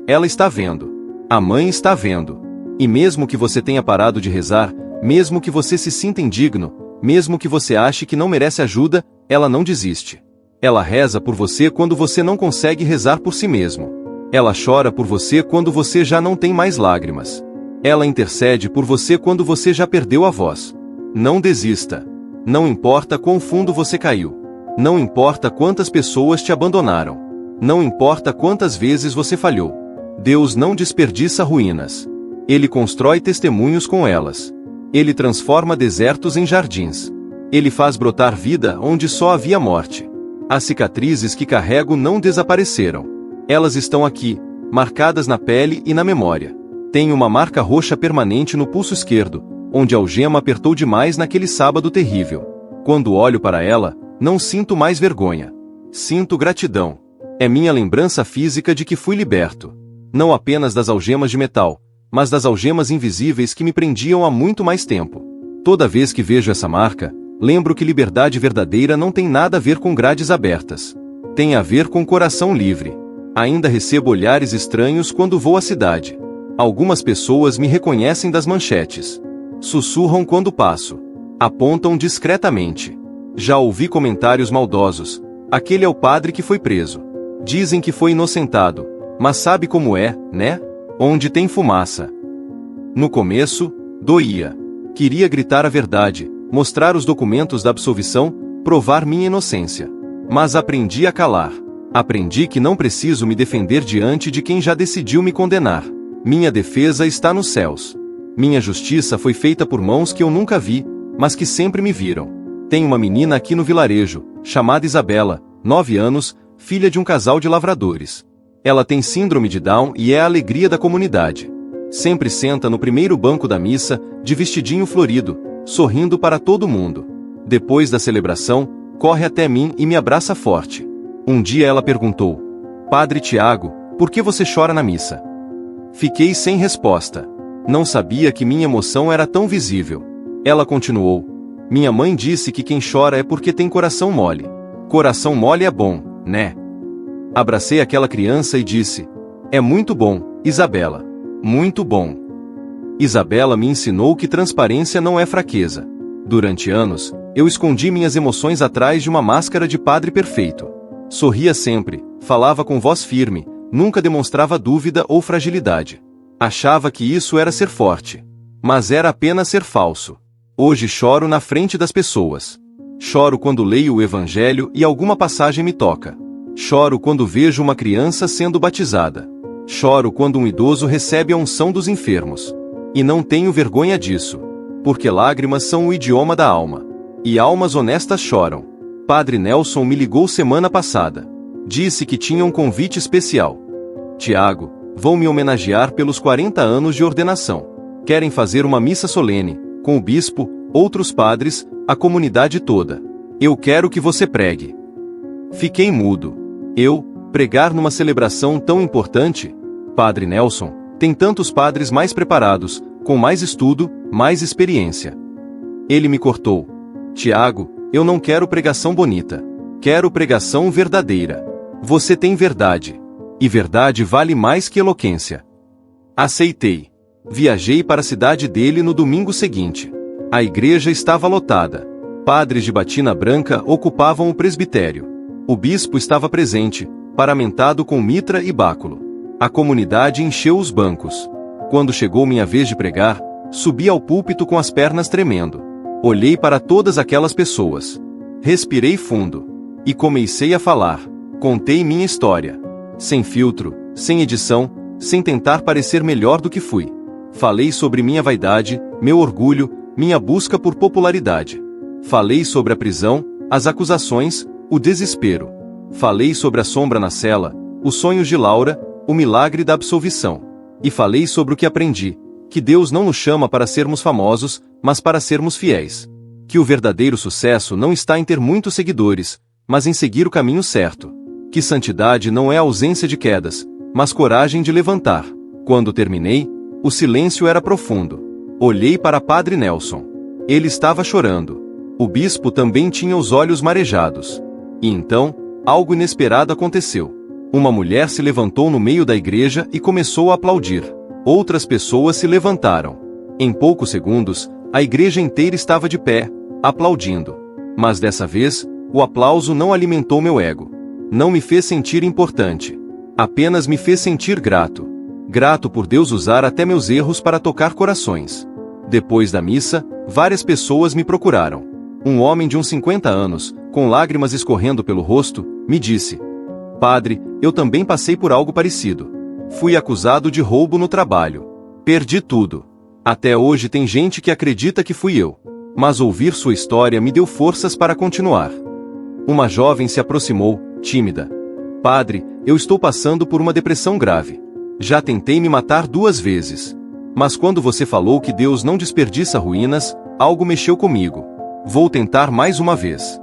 ela está vendo. A mãe está vendo. E mesmo que você tenha parado de rezar, mesmo que você se sinta indigno, mesmo que você ache que não merece ajuda, ela não desiste. Ela reza por você quando você não consegue rezar por si mesmo. Ela chora por você quando você já não tem mais lágrimas. Ela intercede por você quando você já perdeu a voz. Não desista. Não importa quão fundo você caiu. Não importa quantas pessoas te abandonaram. Não importa quantas vezes você falhou. Deus não desperdiça ruínas. Ele constrói testemunhos com elas. Ele transforma desertos em jardins. Ele faz brotar vida onde só havia morte. As cicatrizes que carrego não desapareceram. Elas estão aqui, marcadas na pele e na memória. Tenho uma marca roxa permanente no pulso esquerdo, onde a algema apertou demais naquele sábado terrível. Quando olho para ela, não sinto mais vergonha. Sinto gratidão. É minha lembrança física de que fui liberto. Não apenas das algemas de metal, mas das algemas invisíveis que me prendiam há muito mais tempo. Toda vez que vejo essa marca, lembro que liberdade verdadeira não tem nada a ver com grades abertas. Tem a ver com coração livre. Ainda recebo olhares estranhos quando vou à cidade. Algumas pessoas me reconhecem das manchetes. Sussurram quando passo. Apontam discretamente. Já ouvi comentários maldosos. Aquele é o padre que foi preso. Dizem que foi inocentado. Mas sabe como é, né? Onde tem fumaça. No começo, doía. Queria gritar a verdade, mostrar os documentos da absolvição, provar minha inocência. Mas aprendi a calar. Aprendi que não preciso me defender diante de quem já decidiu me condenar. Minha defesa está nos céus. Minha justiça foi feita por mãos que eu nunca vi, mas que sempre me viram. Tem uma menina aqui no vilarejo, chamada Isabela, 9 anos, filha de um casal de lavradores. Ela tem síndrome de Down e é a alegria da comunidade. Sempre senta no primeiro banco da missa, de vestidinho florido, sorrindo para todo mundo. Depois da celebração, corre até mim e me abraça forte. Um dia ela perguntou: Padre Tiago, por que você chora na missa? Fiquei sem resposta. Não sabia que minha emoção era tão visível. Ela continuou: minha mãe disse que quem chora é porque tem coração mole. Coração mole é bom, né? Abracei aquela criança e disse: é muito bom, Isabela. Muito bom. Isabela me ensinou que transparência não é fraqueza. Durante anos, eu escondi minhas emoções atrás de uma máscara de padre perfeito. Sorria sempre, falava com voz firme, nunca demonstrava dúvida ou fragilidade. Achava que isso era ser forte. Mas era apenas ser falso. Hoje choro na frente das pessoas. Choro quando leio o Evangelho e alguma passagem me toca. Choro quando vejo uma criança sendo batizada. Choro quando um idoso recebe a unção dos enfermos. E não tenho vergonha disso, porque lágrimas são o idioma da alma. E almas honestas choram. Padre Nelson me ligou semana passada. Disse que tinha um convite especial. Tiago, vão me homenagear pelos 40 anos de ordenação. Querem fazer uma missa solene, com o bispo, outros padres, a comunidade toda. Eu quero que você pregue. Fiquei mudo. Eu, pregar numa celebração tão importante? Padre Nelson, tem tantos padres mais preparados, com mais estudo, mais experiência. Ele me cortou. Tiago, eu não quero pregação bonita. Quero pregação verdadeira. Você tem verdade. E verdade vale mais que eloquência. Aceitei. Viajei para a cidade dele no domingo seguinte. A igreja estava lotada. Padres de batina branca ocupavam o presbitério. O bispo estava presente, paramentado com mitra e báculo. A comunidade encheu os bancos. Quando chegou minha vez de pregar, subi ao púlpito com as pernas tremendo. Olhei para todas aquelas pessoas. Respirei fundo. E comecei a falar. Contei minha história. Sem filtro, sem edição, sem tentar parecer melhor do que fui. Falei sobre minha vaidade, meu orgulho, minha busca por popularidade. Falei sobre a prisão, as acusações, o desespero. Falei sobre a sombra na cela, os sonhos de Laura, o milagre da absolvição. E falei sobre o que aprendi, que Deus não nos chama para sermos famosos, mas para sermos fiéis. Que o verdadeiro sucesso não está em ter muitos seguidores, mas em seguir o caminho certo. Que santidade não é ausência de quedas, mas coragem de levantar. Quando terminei, o silêncio era profundo. Olhei para Padre Nelson. Ele estava chorando. O bispo também tinha os olhos marejados. E então, algo inesperado aconteceu. Uma mulher se levantou no meio da igreja e começou a aplaudir. Outras pessoas se levantaram. Em poucos segundos, a igreja inteira estava de pé, aplaudindo. Mas dessa vez, o aplauso não alimentou meu ego. Não me fez sentir importante. Apenas me fez sentir grato. Grato por Deus usar até meus erros para tocar corações. Depois da missa, várias pessoas me procuraram. Um homem de uns 50 anos, com lágrimas escorrendo pelo rosto, me disse: "Padre, eu também passei por algo parecido. Fui acusado de roubo no trabalho. Perdi tudo. Até hoje tem gente que acredita que fui eu. Mas ouvir sua história me deu forças para continuar." Uma jovem se aproximou, tímida. "Padre, eu estou passando por uma depressão grave. Já tentei me matar 2 vezes. Mas quando você falou que Deus não desperdiça ruínas, algo mexeu comigo. Vou tentar mais uma vez."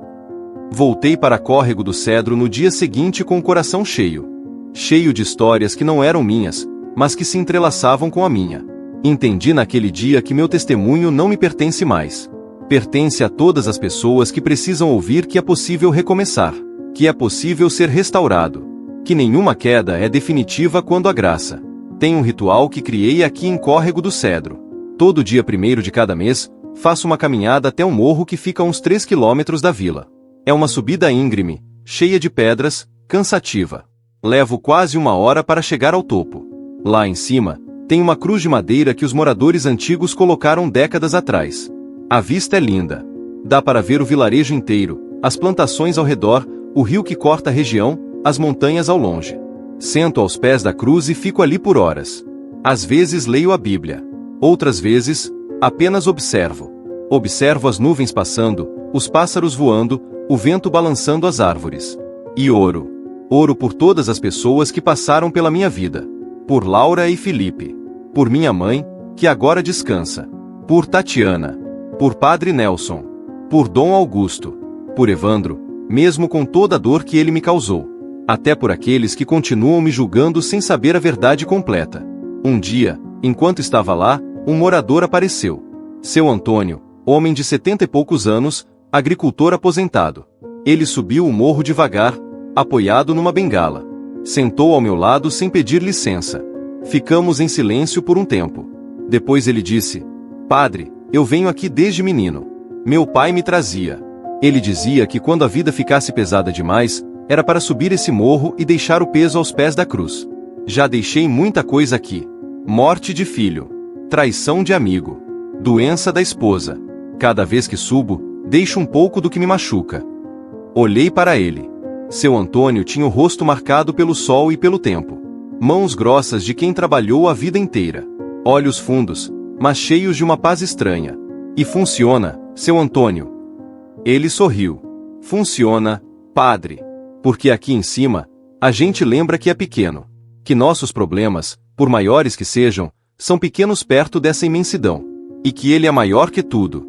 Voltei para Córrego do Cedro no dia seguinte com o coração cheio. Cheio de histórias que não eram minhas, mas que se entrelaçavam com a minha. Entendi naquele dia que meu testemunho não me pertence mais. Pertence a todas as pessoas que precisam ouvir que é possível recomeçar, que é possível ser restaurado, que nenhuma queda é definitiva quando a graça. Tem um ritual que criei aqui em Córrego do Cedro. Todo dia 1º de cada mês, faço uma caminhada até um morro que fica a uns 3 quilômetros da vila. É uma subida íngreme, cheia de pedras, cansativa. Levo quase 1 hora para chegar ao topo. Lá em cima, tem uma cruz de madeira que os moradores antigos colocaram décadas atrás. A vista é linda. Dá para ver o vilarejo inteiro, as plantações ao redor, o rio que corta a região, as montanhas ao longe. Sento aos pés da cruz e fico ali por horas. Às vezes leio a Bíblia. Outras vezes, apenas observo. Observo as nuvens passando, os pássaros voando, o vento balançando as árvores. E oro. Oro por todas as pessoas que passaram pela minha vida. Por Laura e Felipe. Por minha mãe, que agora descansa. Por Tatiana. Por Padre Nelson. Por Dom Augusto. Por Evandro, mesmo com toda a dor que ele me causou. Até por aqueles que continuam me julgando sem saber a verdade completa. Um dia, enquanto estava lá, um morador apareceu. Seu Antônio, homem de 70 e poucos anos, agricultor aposentado. Ele subiu o morro devagar, apoiado numa bengala. Sentou ao meu lado sem pedir licença. Ficamos em silêncio por um tempo. Depois ele disse: "Padre, eu venho aqui desde menino. Meu pai me trazia. Ele dizia que quando a vida ficasse pesada demais, era para subir esse morro e deixar o peso aos pés da cruz. Já deixei muita coisa aqui. Morte de filho. Traição de amigo. Doença da esposa. Cada vez que subo, deixo um pouco do que me machuca." Olhei para ele. Seu Antônio tinha o rosto marcado pelo sol e pelo tempo. Mãos grossas de quem trabalhou a vida inteira. Olhos fundos, mas cheios de uma paz estranha. "E funciona, seu Antônio." Ele sorriu. "Funciona, padre. Porque aqui em cima, a gente lembra que é pequeno. Que nossos problemas, por maiores que sejam, são pequenos perto dessa imensidão. E que ele é maior que tudo."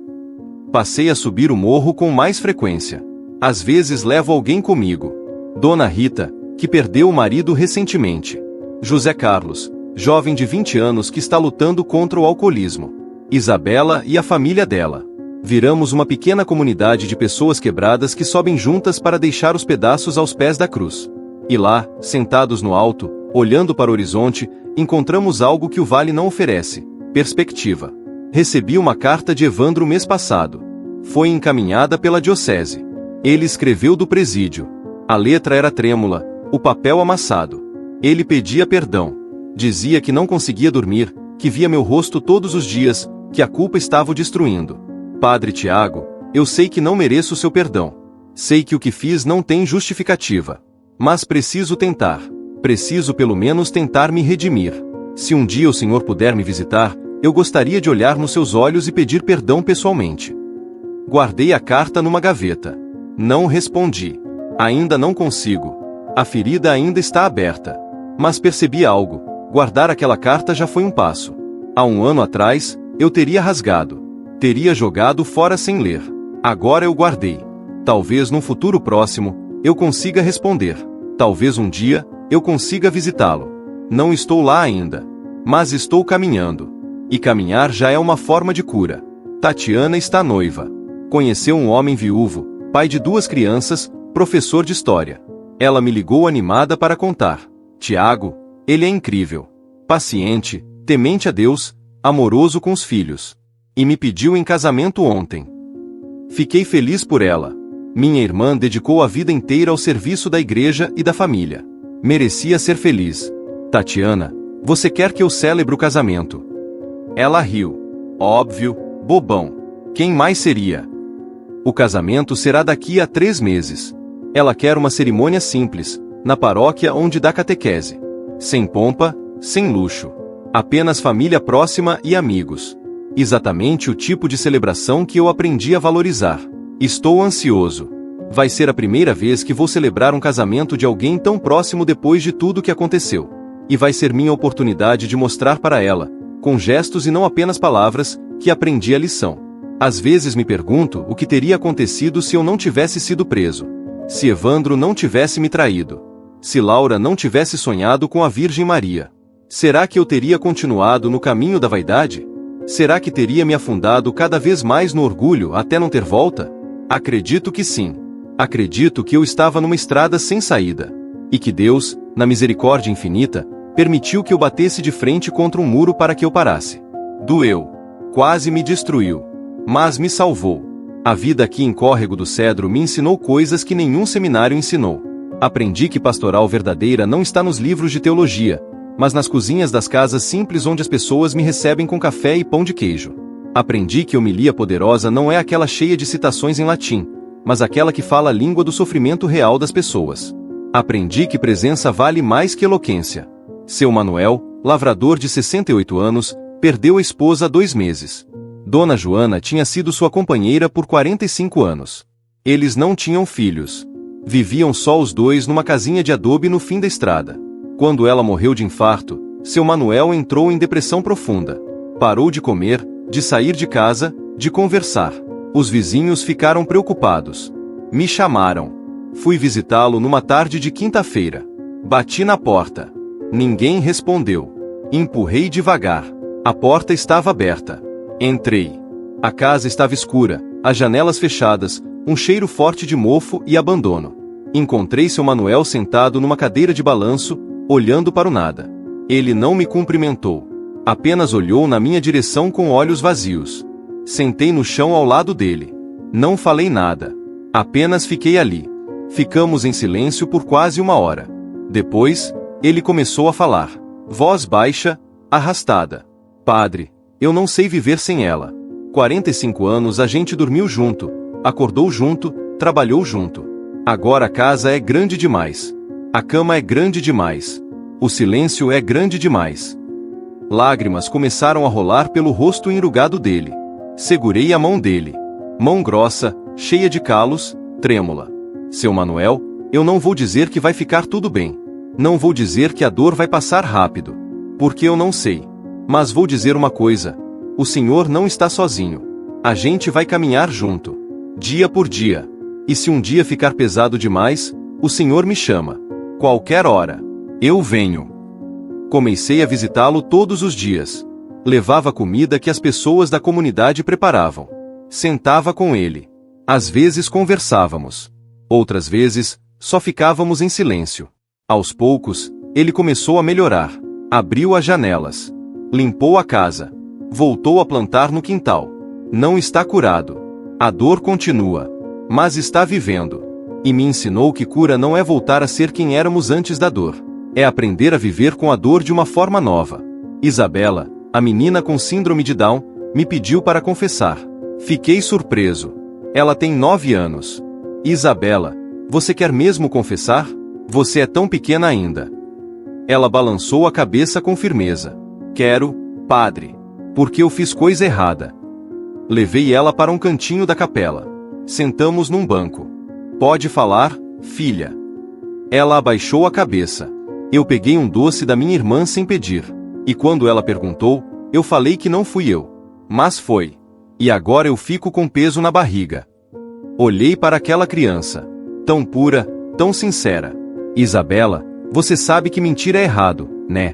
Passei a subir o morro com mais frequência. Às vezes levo alguém comigo. Dona Rita, que perdeu o marido recentemente. José Carlos, jovem de 20 anos que está lutando contra o alcoolismo. Isabela e a família dela. Viramos uma pequena comunidade de pessoas quebradas que sobem juntas para deixar os pedaços aos pés da cruz. E lá, sentados no alto, olhando para o horizonte, encontramos algo que o vale não oferece: perspectiva. Recebi uma carta de Evandro mês passado. Foi encaminhada pela diocese. Ele escreveu do presídio. A letra era trêmula, o papel amassado. Ele pedia perdão. Dizia que não conseguia dormir, que via meu rosto todos os dias, que a culpa estava o destruindo. "Padre Tiago, eu sei que não mereço seu perdão. Sei que o que fiz não tem justificativa. Mas preciso tentar. Preciso pelo menos tentar me redimir. Se um dia o Senhor puder me visitar, eu gostaria de olhar nos seus olhos e pedir perdão pessoalmente." Guardei a carta numa gaveta. Não respondi. Ainda não consigo. A ferida ainda está aberta. Mas percebi algo: guardar aquela carta já foi um passo. Há 1 ano atrás, eu teria rasgado. Teria jogado fora sem ler. Agora eu guardei. Talvez num futuro próximo, eu consiga responder. Talvez um dia, eu consiga visitá-lo. Não estou lá ainda. Mas estou caminhando. E caminhar já é uma forma de cura. Tatiana está noiva. Conheceu um homem viúvo, pai de 2 crianças, professor de história. Ela me ligou animada para contar. Tiago, ele é incrível. Paciente, temente a Deus, amoroso com os filhos. E me pediu em casamento ontem. Fiquei feliz por ela. Minha irmã dedicou a vida inteira ao serviço da igreja e da família. Merecia ser feliz. Tatiana, você quer que eu celebre o casamento? Ela riu. Óbvio, bobão. Quem mais seria? O casamento será daqui a 3 meses. Ela quer uma cerimônia simples, na paróquia onde dá catequese. Sem pompa, sem luxo. Apenas família próxima e amigos. Exatamente o tipo de celebração que eu aprendi a valorizar. Estou ansioso. Vai ser a primeira vez que vou celebrar um casamento de alguém tão próximo depois de tudo que aconteceu. E vai ser minha oportunidade de mostrar para ela, com gestos e não apenas palavras, que aprendi a lição. Às vezes me pergunto o que teria acontecido se eu não tivesse sido preso. Se Evandro não tivesse me traído. Se Laura não tivesse sonhado com a Virgem Maria. Será que eu teria continuado no caminho da vaidade? Será que teria me afundado cada vez mais no orgulho até não ter volta? Acredito que sim. Acredito que eu estava numa estrada sem saída. E que Deus, na misericórdia infinita, permitiu que eu batesse de frente contra um muro para que eu parasse. Doeu. Quase me destruiu. Mas me salvou. A vida aqui em Córrego do Cedro me ensinou coisas que nenhum seminário ensinou. Aprendi que pastoral verdadeira não está nos livros de teologia, mas nas cozinhas das casas simples onde as pessoas me recebem com café e pão de queijo. Aprendi que homilia poderosa não é aquela cheia de citações em latim, mas aquela que fala a língua do sofrimento real das pessoas. Aprendi que presença vale mais que eloquência. Seu Manuel, lavrador de 68 anos, perdeu a esposa há 2 meses. Dona Joana tinha sido sua companheira por 45 anos. Eles não tinham filhos. Viviam só os dois numa casinha de adobe no fim da estrada. Quando ela morreu de infarto, seu Manuel entrou em depressão profunda. Parou de comer, de sair de casa, de conversar. Os vizinhos ficaram preocupados. Me chamaram. Fui visitá-lo numa tarde de quinta-feira. Bati na porta. Ninguém respondeu. Empurrei devagar. A porta estava aberta. Entrei. A casa estava escura, as janelas fechadas, um cheiro forte de mofo e abandono. Encontrei seu Manuel sentado numa cadeira de balanço, olhando para o nada. Ele não me cumprimentou. Apenas olhou na minha direção com olhos vazios. Sentei no chão ao lado dele. Não falei nada. Apenas fiquei ali. Ficamos em silêncio por quase 1 hora. Depois, ele começou a falar. Voz baixa, arrastada. Padre, eu não sei viver sem ela. 45 anos a gente dormiu junto, acordou junto, trabalhou junto. Agora a casa é grande demais. A cama é grande demais. O silêncio é grande demais. Lágrimas começaram a rolar pelo rosto enrugado dele. Segurei a mão dele. Mão grossa, cheia de calos, trêmula. Seu Manuel, eu não vou dizer que vai ficar tudo bem. Não vou dizer que a dor vai passar rápido. Porque eu não sei. Mas vou dizer uma coisa. O Senhor não está sozinho. A gente vai caminhar junto. Dia por dia. E se um dia ficar pesado demais, o Senhor me chama. Qualquer hora. Eu venho. Comecei a visitá-lo todos os dias. Levava comida que as pessoas da comunidade preparavam. Sentava com ele. Às vezes conversávamos. Outras vezes, só ficávamos em silêncio. Aos poucos, ele começou a melhorar. Abriu as janelas. Limpou a casa. Voltou a plantar no quintal. Não está curado. A dor continua. Mas está vivendo. E me ensinou que cura não é voltar a ser quem éramos antes da dor. É aprender a viver com a dor de uma forma nova. Isabela, a menina com síndrome de Down, me pediu para confessar. Fiquei surpreso. Ela tem 9 anos. Isabela, você quer mesmo confessar? Você é tão pequena ainda. Ela balançou a cabeça com firmeza. Quero, padre. Porque eu fiz coisa errada. Levei ela para um cantinho da capela. Sentamos num banco. Pode falar, filha. Ela abaixou a cabeça. Eu peguei um doce da minha irmã sem pedir. E quando ela perguntou, eu falei que não fui eu. Mas foi. E agora eu fico com peso na barriga. Olhei para aquela criança. Tão pura, tão sincera. Isabela, você sabe que mentir é errado, né?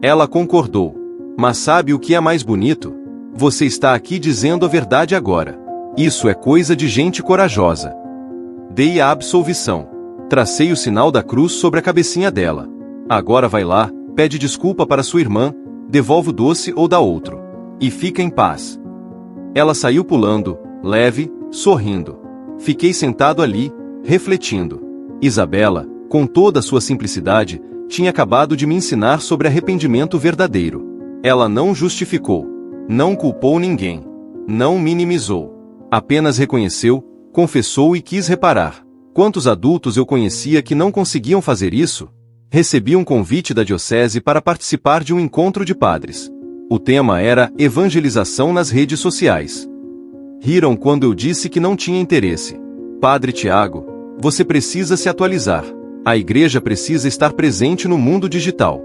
Ela concordou. Mas sabe o que é mais bonito? Você está aqui dizendo a verdade agora. Isso é coisa de gente corajosa. Dei a absolvição. Tracei o sinal da cruz sobre a cabecinha dela. Agora vai lá, pede desculpa para sua irmã, devolve o doce ou dá outro. E fica em paz. Ela saiu pulando, leve, sorrindo. Fiquei sentado ali, refletindo. Isabela, com toda a sua simplicidade, tinha acabado de me ensinar sobre arrependimento verdadeiro. Ela não justificou, não culpou ninguém, não minimizou. Apenas reconheceu, confessou e quis reparar. Quantos adultos eu conhecia que não conseguiam fazer isso? Recebi um convite da diocese para participar de um encontro de padres. O tema era evangelização nas redes sociais. Riram quando eu disse que não tinha interesse. Padre Tiago, você precisa se atualizar. A igreja precisa estar presente no mundo digital.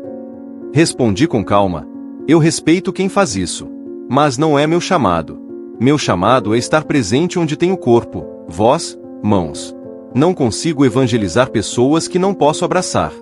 Respondi com calma. Eu respeito quem faz isso. Mas não é meu chamado. Meu chamado é estar presente onde tem o corpo, voz, mãos. Não consigo evangelizar pessoas que não posso abraçar.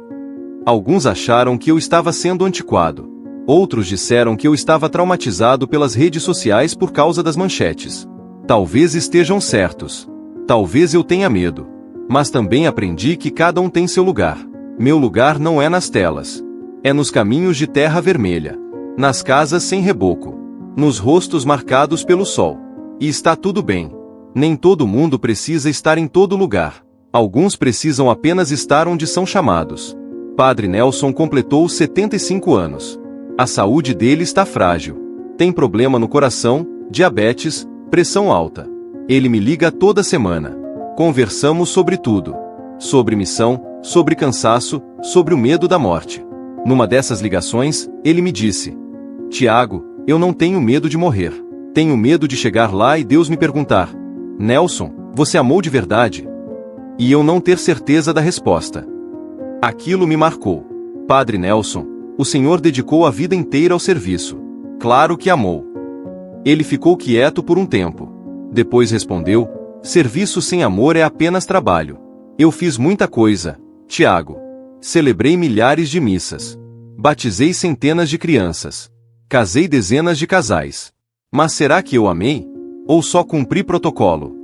Alguns acharam que eu estava sendo antiquado. Outros disseram que eu estava traumatizado pelas redes sociais por causa das manchetes. Talvez estejam certos. Talvez eu tenha medo. Mas também aprendi que cada um tem seu lugar. Meu lugar não é nas telas. É nos caminhos de terra vermelha. Nas casas sem reboco. Nos rostos marcados pelo sol. E está tudo bem. Nem todo mundo precisa estar em todo lugar. Alguns precisam apenas estar onde são chamados. Padre Nelson completou 75 anos. A saúde dele está frágil. Tem problema no coração, diabetes, pressão alta. Ele me liga toda semana. Conversamos sobre tudo. Sobre missão, sobre cansaço, sobre o medo da morte. Numa dessas ligações, ele me disse: Tiago, eu não tenho medo de morrer. Tenho medo de chegar lá e Deus me perguntar: Nelson, você amou de verdade? E eu não ter certeza da resposta. Aquilo me marcou. Padre Nelson, o senhor dedicou a vida inteira ao serviço. Claro que amou. Ele ficou quieto por um tempo. Depois respondeu: serviço sem amor é apenas trabalho. Eu fiz muita coisa, Tiago. Celebrei milhares de missas. Batizei centenas de crianças. Casei dezenas de casais. Mas será que eu amei? Ou só cumpri protocolo?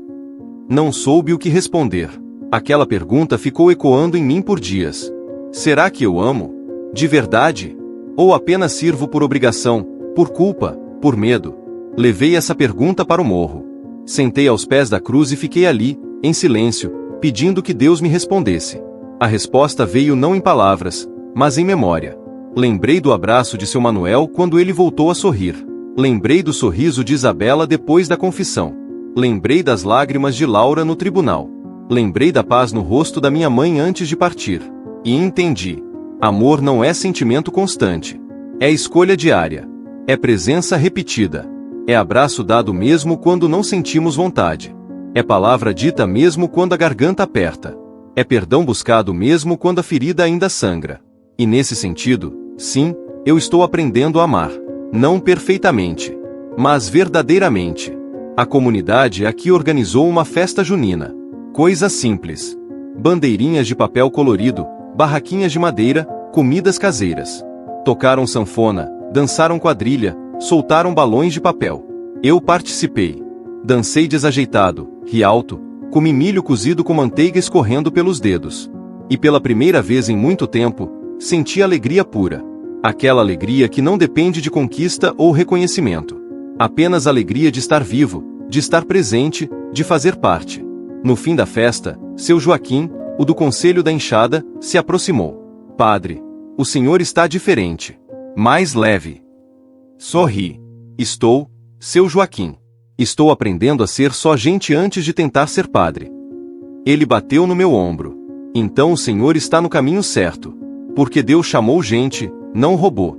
Não soube o que responder. Aquela pergunta ficou ecoando em mim por dias. Será que eu amo? De verdade? Ou apenas sirvo por obrigação, por culpa, por medo? Levei essa pergunta para o morro. Sentei aos pés da cruz e fiquei ali, em silêncio, pedindo que Deus me respondesse. A resposta veio não em palavras, mas em memória. Lembrei do abraço de seu Manuel quando ele voltou a sorrir. Lembrei do sorriso de Isabela depois da confissão. Lembrei das lágrimas de Laura no tribunal. Lembrei da paz no rosto da minha mãe antes de partir. E entendi. Amor não é sentimento constante. É escolha diária. É presença repetida. É abraço dado mesmo quando não sentimos vontade. É palavra dita mesmo quando a garganta aperta. É perdão buscado mesmo quando a ferida ainda sangra. E nesse sentido, sim, eu estou aprendendo a amar. Não perfeitamente, mas verdadeiramente. A comunidade aqui organizou uma festa junina. Coisa simples. Bandeirinhas de papel colorido, barraquinhas de madeira, comidas caseiras. Tocaram sanfona, dançaram quadrilha, soltaram balões de papel. Eu participei. Dancei desajeitado, ri alto, comi milho cozido com manteiga escorrendo pelos dedos. E pela primeira vez em muito tempo, senti alegria pura. Aquela alegria que não depende de conquista ou reconhecimento. Apenas alegria de estar vivo, de estar presente, de fazer parte. No fim da festa, seu Joaquim, o do conselho da enxada, se aproximou. Padre, o senhor está diferente. Mais leve. Sorri. Estou, seu Joaquim. Estou aprendendo a ser só gente antes de tentar ser padre. Ele bateu no meu ombro. Então o senhor está no caminho certo. Porque Deus chamou gente, não roubou.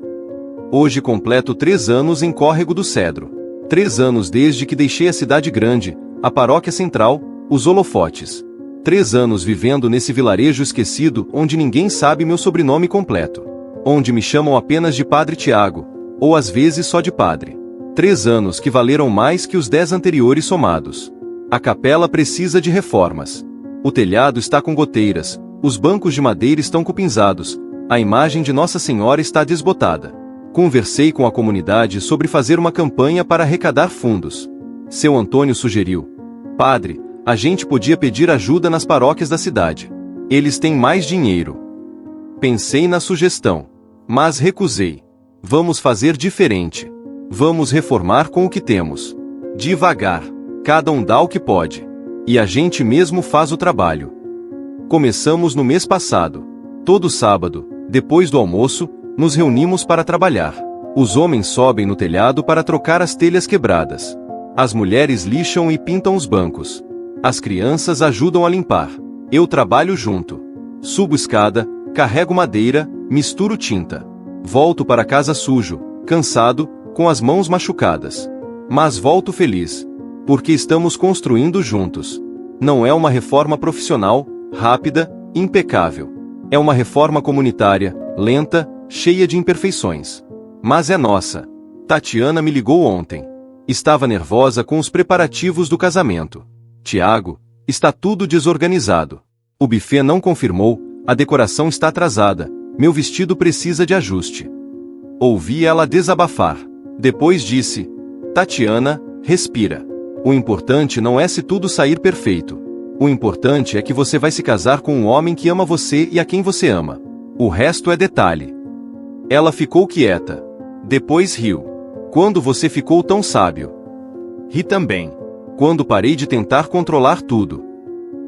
Hoje completo 3 anos em Córrego do Cedro. 3 anos desde que deixei a cidade grande, a paróquia central, os holofotes. 3 anos vivendo nesse vilarejo esquecido onde ninguém sabe meu sobrenome completo. Onde me chamam apenas de Padre Tiago, ou às vezes só de Padre. 3 anos que valeram mais que os 10 anteriores somados. A capela precisa de reformas. O telhado está com goteiras, os bancos de madeira estão cupinzados, a imagem de Nossa Senhora está desbotada. Conversei com a comunidade sobre fazer uma campanha para arrecadar fundos. Seu Antônio sugeriu: Padre, a gente podia pedir ajuda nas paróquias da cidade. Eles têm mais dinheiro. Pensei na sugestão, mas recusei. Vamos fazer diferente. Vamos reformar com o que temos. Devagar. Cada um dá o que pode. E a gente mesmo faz o trabalho. Começamos no mês passado. Todo sábado, depois do almoço, nos reunimos para trabalhar. Os homens sobem no telhado para trocar as telhas quebradas. As mulheres lixam e pintam os bancos. As crianças ajudam a limpar. Eu trabalho junto. Subo escada, carrego madeira, misturo tinta. Volto para casa sujo, cansado, com as mãos machucadas. Mas volto feliz. Porque estamos construindo juntos. Não é uma reforma profissional, rápida, impecável. É uma reforma comunitária, lenta, cheia de imperfeições. Mas é nossa. Tatiana me ligou ontem. Estava nervosa com os preparativos do casamento. Tiago, está tudo desorganizado. O buffet não confirmou, a decoração está atrasada, meu vestido precisa de ajuste. Ouvi ela desabafar. Depois disse: Tatiana, respira. O importante não é se tudo sair perfeito. O importante é que você vai se casar com um homem que ama você e a quem você ama. O resto é detalhe. Ela ficou quieta. Depois riu. Quando você ficou tão sábio? Ri também. Quando parei de tentar controlar tudo.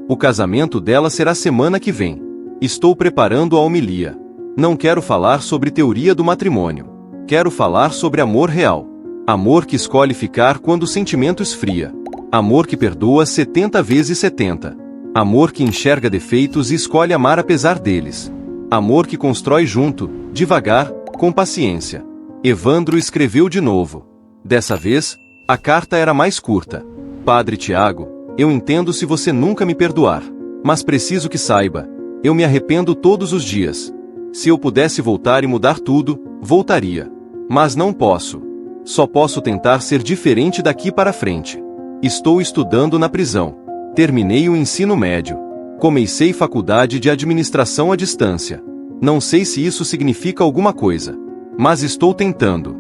O casamento dela será semana que vem. Estou preparando a homilia. Não quero falar sobre teoria do matrimônio. Quero falar sobre amor real. Amor que escolhe ficar quando o sentimento esfria. Amor que perdoa 70 vezes 70. Amor que enxerga defeitos e escolhe amar apesar deles. Amor que constrói junto, devagar, com paciência. Evandro escreveu de novo. Dessa vez, a carta era mais curta. Padre Tiago, eu entendo se você nunca me perdoar. Mas preciso que saiba, eu me arrependo todos os dias. Se eu pudesse voltar e mudar tudo, voltaria. Mas não posso. Só posso tentar ser diferente daqui para frente. Estou estudando na prisão. Terminei o ensino médio. Comecei faculdade de administração à distância. Não sei se isso significa alguma coisa. Mas estou tentando.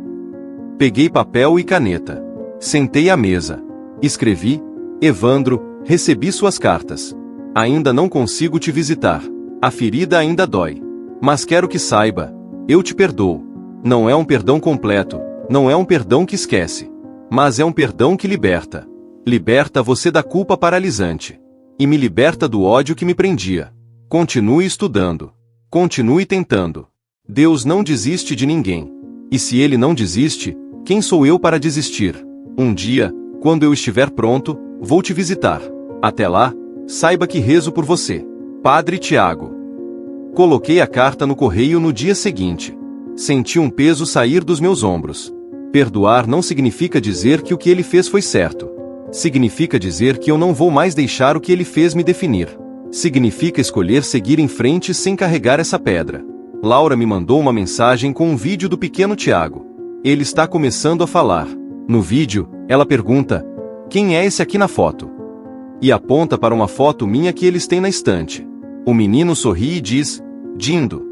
Peguei papel e caneta. Sentei à mesa. Escrevi: Evandro, recebi suas cartas. Ainda não consigo te visitar. A ferida ainda dói. Mas quero que saiba, eu te perdoo. Não é um perdão completo, não é um perdão que esquece. Mas é um perdão que liberta. Liberta você da culpa paralisante. E me liberta do ódio que me prendia. Continue estudando. Continue tentando. Deus não desiste de ninguém. E se Ele não desiste, quem sou eu para desistir? Um dia, quando eu estiver pronto, vou te visitar. Até lá, saiba que rezo por você. Padre Tiago. Coloquei a carta no correio no dia seguinte. Senti um peso sair dos meus ombros. Perdoar não significa dizer que o que ele fez foi certo. Significa dizer que eu não vou mais deixar o que ele fez me definir. Significa escolher seguir em frente sem carregar essa pedra. Laura me mandou uma mensagem com um vídeo do pequeno Tiago. Ele está começando a falar. No vídeo, ela pergunta: quem é esse aqui na foto? E aponta para uma foto minha que eles têm na estante. O menino sorri e diz: Dindo.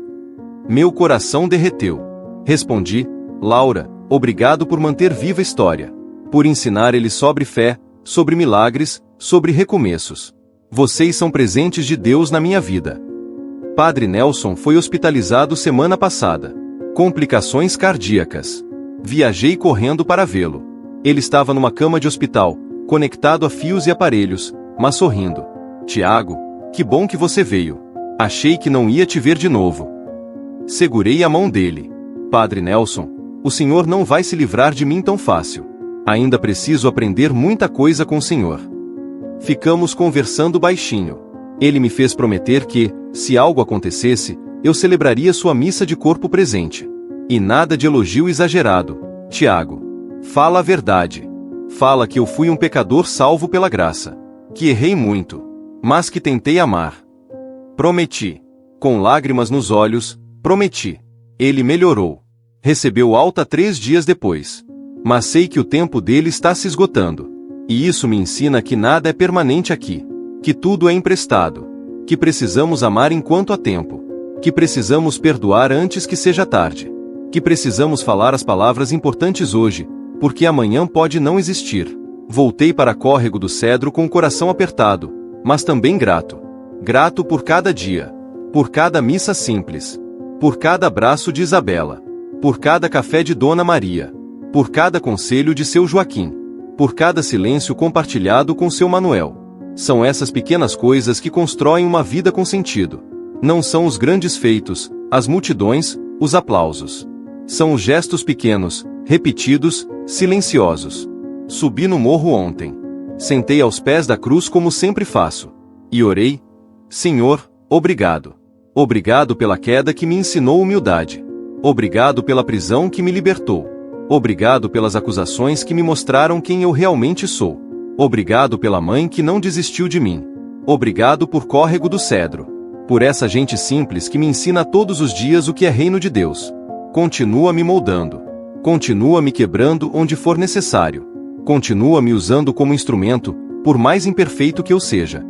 Meu coração derreteu. Respondi: Laura, obrigado por manter viva a história. Por ensinar ele sobre fé, sobre milagres, sobre recomeços. Vocês são presentes de Deus na minha vida. Padre Nelson foi hospitalizado semana passada. Complicações cardíacas. Viajei correndo para vê-lo. Ele estava numa cama de hospital, conectado a fios e aparelhos, mas sorrindo. Tiago, que bom que você veio. Achei que não ia te ver de novo. Segurei a mão dele. Padre Nelson, o senhor não vai se livrar de mim tão fácil. Ainda preciso aprender muita coisa com o senhor. Ficamos conversando baixinho. Ele me fez prometer que, se algo acontecesse, eu celebraria sua missa de corpo presente. E nada de elogio exagerado. Tiago, fala a verdade. Fala que eu fui um pecador salvo pela graça. Que errei muito. Mas que tentei amar. Prometi. Com lágrimas nos olhos, prometi. Ele melhorou. Recebeu alta 3 dias depois. Mas sei que o tempo dele está se esgotando. E isso me ensina que nada é permanente aqui. Que tudo é emprestado. Que precisamos amar enquanto há tempo. Que precisamos perdoar antes que seja tarde. Que precisamos falar as palavras importantes hoje, porque amanhã pode não existir. Voltei para Córrego do Cedro com o coração apertado, mas também grato. Grato por cada dia, por cada missa simples, por cada abraço de Isabela, por cada café de Dona Maria, por cada conselho de seu Joaquim, por cada silêncio compartilhado com seu Manuel. São essas pequenas coisas que constroem uma vida com sentido. Não são os grandes feitos, as multidões, os aplausos. São os gestos pequenos, repetidos, silenciosos. Subi no morro ontem. Sentei aos pés da cruz como sempre faço. E orei: Senhor, obrigado. Obrigado pela queda que me ensinou humildade. Obrigado pela prisão que me libertou. Obrigado pelas acusações que me mostraram quem eu realmente sou. Obrigado pela mãe que não desistiu de mim. Obrigado por Córrego do Cedro. Por essa gente simples que me ensina todos os dias o que é reino de Deus. Continua me moldando. Continua me quebrando onde for necessário. Continua me usando como instrumento, por mais imperfeito que eu seja.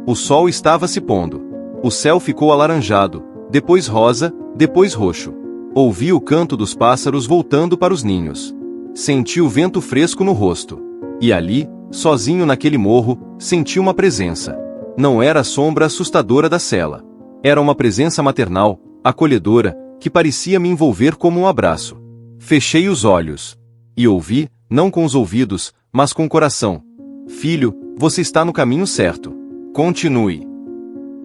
O sol estava se pondo. O céu ficou alaranjado, depois rosa, depois roxo. Ouvi o canto dos pássaros voltando para os ninhos. Senti o vento fresco no rosto. E ali, sozinho naquele morro, senti uma presença. Não era a sombra assustadora da cela. Era uma presença maternal, acolhedora, que parecia me envolver como um abraço. Fechei os olhos. E ouvi, não com os ouvidos, mas com o coração: Filho, você está no caminho certo. Continue.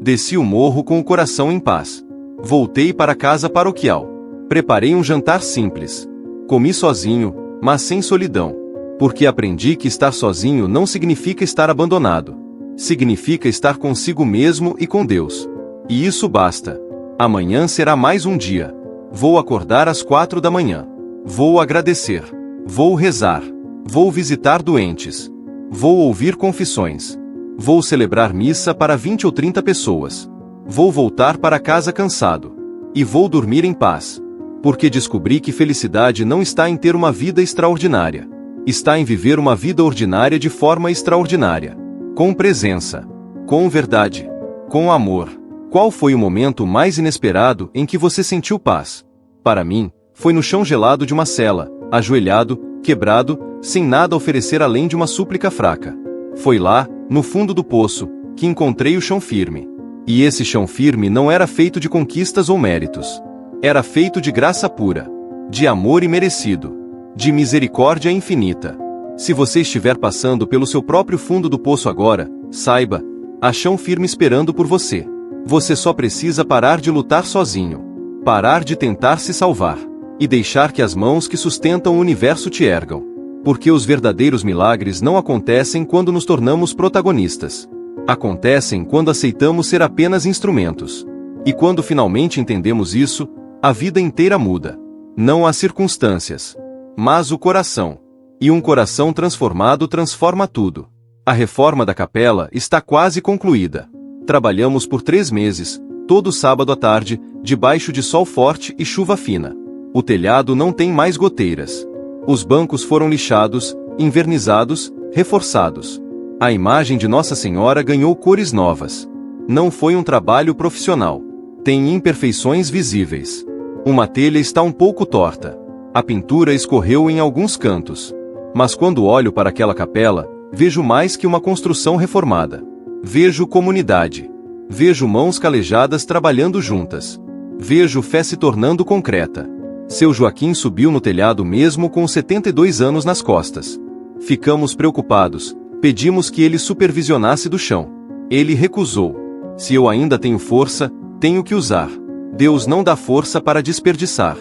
Desci o morro com o coração em paz. Voltei para a casa paroquial. Preparei um jantar simples. Comi sozinho, mas sem solidão. Porque aprendi que estar sozinho não significa estar abandonado. Significa estar consigo mesmo e com Deus. E isso basta. Amanhã será mais um dia. Vou acordar às 4 da manhã. Vou agradecer. Vou rezar. Vou visitar doentes. Vou ouvir confissões. Vou celebrar missa para 20 ou 30 pessoas. Vou voltar para casa cansado. E vou dormir em paz. Porque descobri que felicidade não está em ter uma vida extraordinária. Está em viver uma vida ordinária de forma extraordinária. Com presença. Com verdade. Com amor. Qual foi o momento mais inesperado em que você sentiu paz? Para mim, foi no chão gelado de uma cela, ajoelhado, quebrado, sem nada a oferecer além de uma súplica fraca. Foi lá, no fundo do poço, que encontrei o chão firme. E esse chão firme não era feito de conquistas ou méritos. Era feito de graça pura, de amor imerecido, de misericórdia infinita. Se você estiver passando pelo seu próprio fundo do poço agora, saiba, há chão firme esperando por você. Você só precisa parar de lutar sozinho. Parar de tentar se salvar. E deixar que as mãos que sustentam o universo te ergam. Porque os verdadeiros milagres não acontecem quando nos tornamos protagonistas. Acontecem quando aceitamos ser apenas instrumentos. E quando finalmente entendemos isso, a vida inteira muda. Não as circunstâncias, mas o coração. E um coração transformado transforma tudo. A reforma da capela está quase concluída. Trabalhamos por 3 meses, todo sábado à tarde, debaixo de sol forte e chuva fina. O telhado não tem mais goteiras. Os bancos foram lixados, envernizados, reforçados. A imagem de Nossa Senhora ganhou cores novas. Não foi um trabalho profissional. Tem imperfeições visíveis. Uma telha está um pouco torta. A pintura escorreu em alguns cantos. Mas quando olho para aquela capela, vejo mais que uma construção reformada. Vejo comunidade. Vejo mãos calejadas trabalhando juntas. Vejo fé se tornando concreta. Seu Joaquim subiu no telhado mesmo com 72 anos nas costas. Ficamos preocupados, pedimos que ele supervisionasse do chão. Ele recusou. Se eu ainda tenho força, tenho que usar. Deus não dá força para desperdiçar.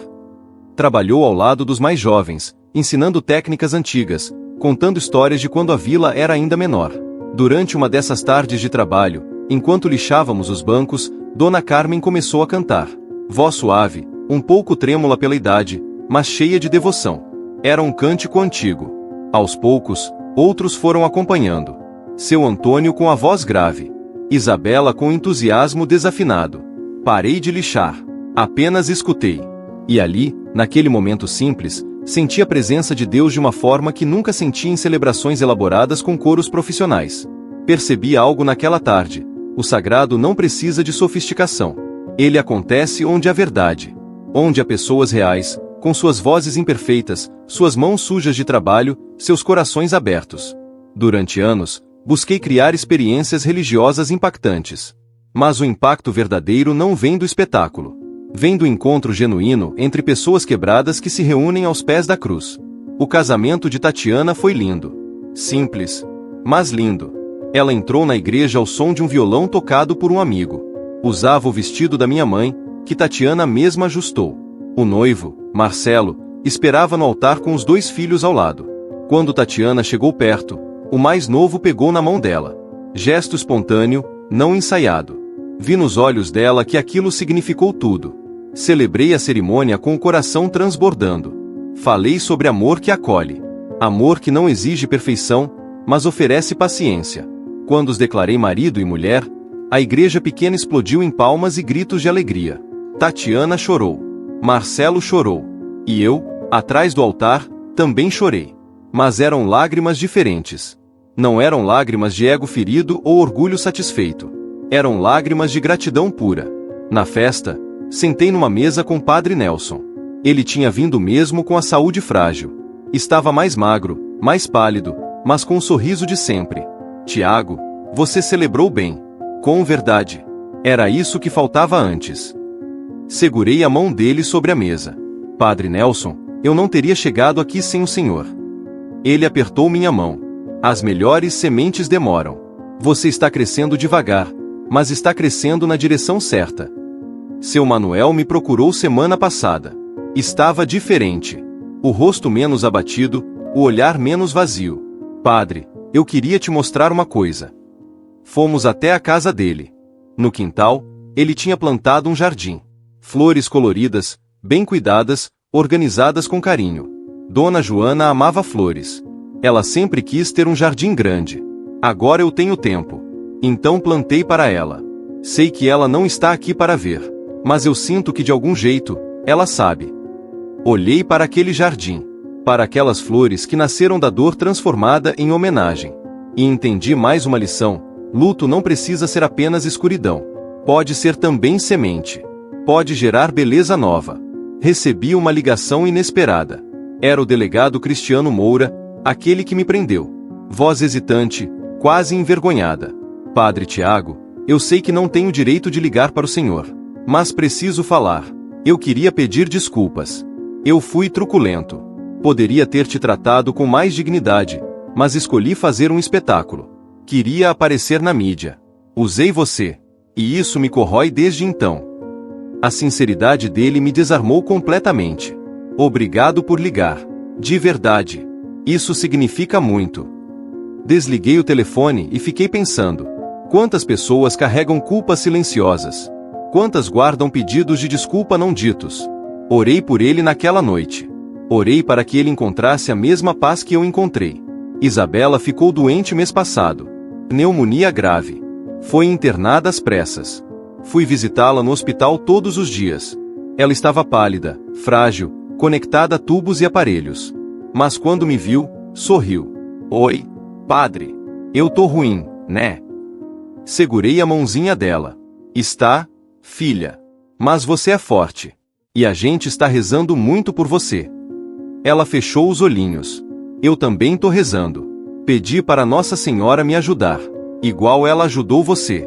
Trabalhou ao lado dos mais jovens, ensinando técnicas antigas, contando histórias de quando a vila era ainda menor. Durante uma dessas tardes de trabalho, enquanto lixávamos os bancos, Dona Carmen começou a cantar. Voz suave, um pouco trêmula pela idade, mas cheia de devoção. Era um cântico antigo. Aos poucos, outros foram acompanhando. Seu Antônio com a voz grave. Isabela com entusiasmo desafinado. Parei de lixar. Apenas escutei. E ali, naquele momento simples, senti a presença de Deus de uma forma que nunca senti em celebrações elaboradas com coros profissionais. Percebi algo naquela tarde. O sagrado não precisa de sofisticação. Ele acontece onde há verdade. Onde há pessoas reais, com suas vozes imperfeitas, suas mãos sujas de trabalho, seus corações abertos. Durante anos, busquei criar experiências religiosas impactantes. Mas o impacto verdadeiro não vem do espetáculo. Vem do encontro genuíno entre pessoas quebradas que se reúnem aos pés da cruz. O casamento de Tatiana foi lindo. Simples, mas lindo. Ela entrou na igreja ao som de um violão tocado por um amigo. Usava o vestido da minha mãe, que Tatiana mesma ajustou. O noivo, Marcelo, esperava no altar com os 2 filhos ao lado. Quando Tatiana chegou perto, o mais novo pegou na mão dela. Gesto espontâneo, não ensaiado. Vi nos olhos dela que aquilo significou tudo. Celebrei a cerimônia com o coração transbordando. Falei sobre amor que acolhe. Amor que não exige perfeição, mas oferece paciência. Quando os declarei marido e mulher, a igreja pequena explodiu em palmas e gritos de alegria. Tatiana chorou. Marcelo chorou. E eu, atrás do altar, também chorei. Mas eram lágrimas diferentes. Não eram lágrimas de ego ferido ou orgulho satisfeito. Eram lágrimas de gratidão pura. Na festa, sentei numa mesa com Padre Nelson. Ele tinha vindo mesmo com a saúde frágil. Estava mais magro, mais pálido, mas com o sorriso de sempre. Tiago, você celebrou bem. Com verdade. Era isso que faltava antes. Segurei a mão dele sobre a mesa. Padre Nelson, eu não teria chegado aqui sem o senhor. Ele apertou minha mão. As melhores sementes demoram. Você está crescendo devagar, mas está crescendo na direção certa. Seu Manuel me procurou semana passada. Estava diferente. O rosto menos abatido, o olhar menos vazio. Padre, eu queria te mostrar uma coisa. Fomos até a casa dele. No quintal, ele tinha plantado um jardim. Flores coloridas, bem cuidadas, organizadas com carinho. Dona Joana amava flores. Ela sempre quis ter um jardim grande. Agora eu tenho tempo. Então plantei para ela. Sei que ela não está aqui para ver. Mas eu sinto que de algum jeito, ela sabe. Olhei para aquele jardim. Para aquelas flores que nasceram da dor transformada em homenagem. E entendi mais uma lição. Luto não precisa ser apenas escuridão. Pode ser também semente. Pode gerar beleza nova. Recebi uma ligação inesperada. Era o delegado Cristiano Moura, aquele que me prendeu. Voz hesitante, quase envergonhada. Padre Tiago, eu sei que não tenho direito de ligar para o senhor. Mas preciso falar. Eu queria pedir desculpas. Eu fui truculento. Poderia ter te tratado com mais dignidade, mas escolhi fazer um espetáculo. Queria aparecer na mídia. Usei você. E isso me corrói desde então. A sinceridade dele me desarmou completamente. Obrigado por ligar. De verdade. Isso significa muito. Desliguei o telefone e fiquei pensando. Quantas pessoas carregam culpas silenciosas? Quantas guardam pedidos de desculpa não ditos? Orei por ele naquela noite. Orei para que ele encontrasse a mesma paz que eu encontrei. Isabela ficou doente mês passado. Pneumonia grave. Foi internada às pressas. Fui visitá-la no hospital todos os dias. Ela estava pálida, frágil, conectada a tubos e aparelhos. Mas quando me viu, sorriu. Oi, padre. Eu tô ruim, né? Segurei a mãozinha dela. Está, filha. Mas você é forte. E a gente está rezando muito por você. Ela fechou os olhinhos. Eu também tô rezando. Pedi para Nossa Senhora me ajudar. Igual ela ajudou você.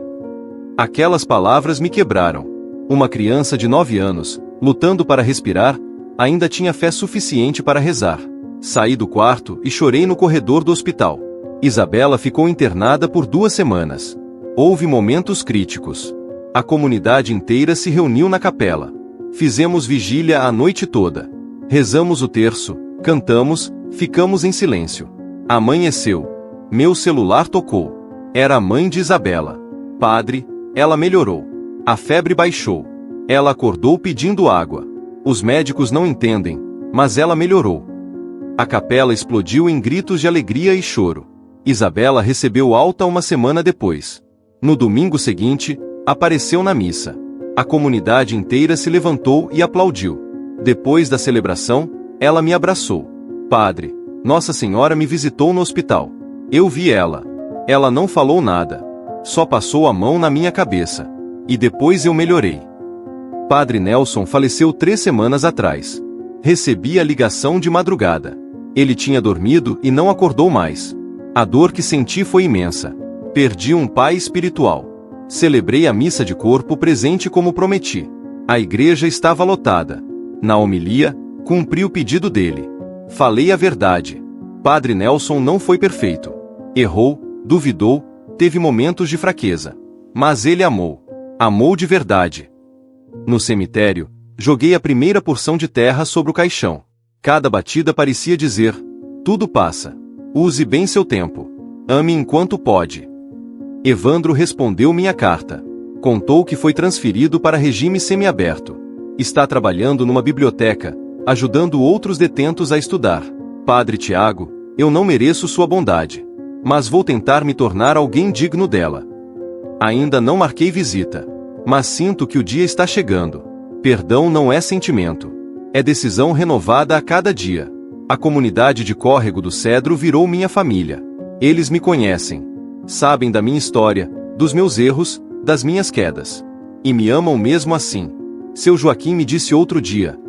Aquelas palavras me quebraram. Uma criança de 9 anos, lutando para respirar, ainda tinha fé suficiente para rezar. Saí do quarto e chorei no corredor do hospital. Isabela ficou internada por 2 semanas. Houve momentos críticos. A comunidade inteira se reuniu na capela. Fizemos vigília a noite toda. Rezamos o terço, cantamos, ficamos em silêncio. Amanheceu. Meu celular tocou. Era a mãe de Isabela. Padre, ela melhorou. A febre baixou. Ela acordou pedindo água. Os médicos não entendem, mas ela melhorou. A capela explodiu em gritos de alegria e choro. Isabela recebeu alta uma semana depois. No domingo seguinte, apareceu na missa. A comunidade inteira se levantou e aplaudiu. Depois da celebração, ela me abraçou. Padre, Nossa Senhora me visitou no hospital. Eu vi ela. Ela não falou nada. Só passou a mão na minha cabeça. E depois eu melhorei. Padre Nelson faleceu 3 semanas atrás. Recebi a ligação de madrugada. Ele tinha dormido e não acordou mais. A dor que senti foi imensa. Perdi um pai espiritual. Celebrei a missa de corpo presente como prometi. A igreja estava lotada. Na homilia, cumpri o pedido dele. Falei a verdade. Padre Nelson não foi perfeito. Errou, duvidou, teve momentos de fraqueza. Mas ele amou. Amou de verdade. No cemitério, joguei a primeira porção de terra sobre o caixão. Cada batida parecia dizer: tudo passa. Use bem seu tempo. Ame enquanto pode. Evandro respondeu minha carta. Contou que foi transferido para regime semiaberto. Está trabalhando numa biblioteca, ajudando outros detentos a estudar. Padre Tiago, eu não mereço sua bondade. Mas vou tentar me tornar alguém digno dela. Ainda não marquei visita. Mas sinto que o dia está chegando. Perdão não é sentimento. É decisão renovada a cada dia. A comunidade de Córrego do Cedro virou minha família. Eles me conhecem. Sabem da minha história, dos meus erros, das minhas quedas. E me amam mesmo assim. Seu Joaquim me disse outro dia: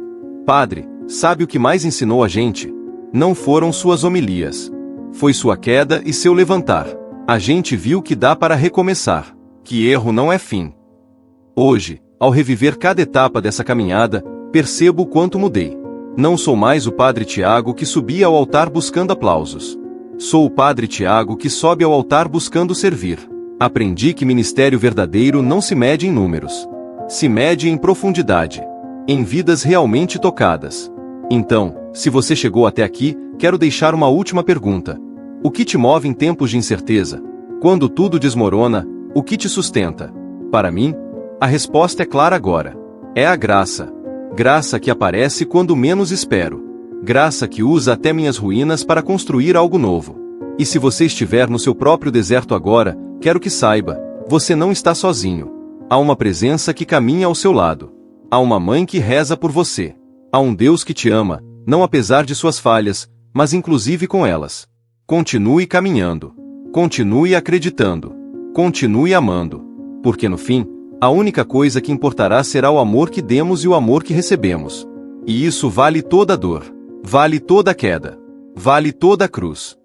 Padre, sabe o que mais ensinou a gente? Não foram suas homilias. Foi sua queda e seu levantar. A gente viu que dá para recomeçar. Que erro não é fim. Hoje, ao reviver cada etapa dessa caminhada, percebo o quanto mudei. Não sou mais o Padre Tiago que subia ao altar buscando aplausos. Sou o Padre Tiago que sobe ao altar buscando servir. Aprendi que ministério verdadeiro não se mede em números. Se mede em profundidade. Em vidas realmente tocadas. Então, se você chegou até aqui, quero deixar uma última pergunta. O que te move em tempos de incerteza? Quando tudo desmorona, o que te sustenta? Para mim, a resposta é clara agora. É a graça. Graça que aparece quando menos espero. Graça que usa até minhas ruínas para construir algo novo. E se você estiver no seu próprio deserto agora, quero que saiba, você não está sozinho. Há uma presença que caminha ao seu lado. Há uma mãe que reza por você. Há um Deus que te ama, não apesar de suas falhas, mas inclusive com elas. Continue caminhando. Continue acreditando. Continue amando. Porque no fim, a única coisa que importará será o amor que demos e o amor que recebemos. E isso vale toda a dor. Vale toda a queda. Vale toda a cruz.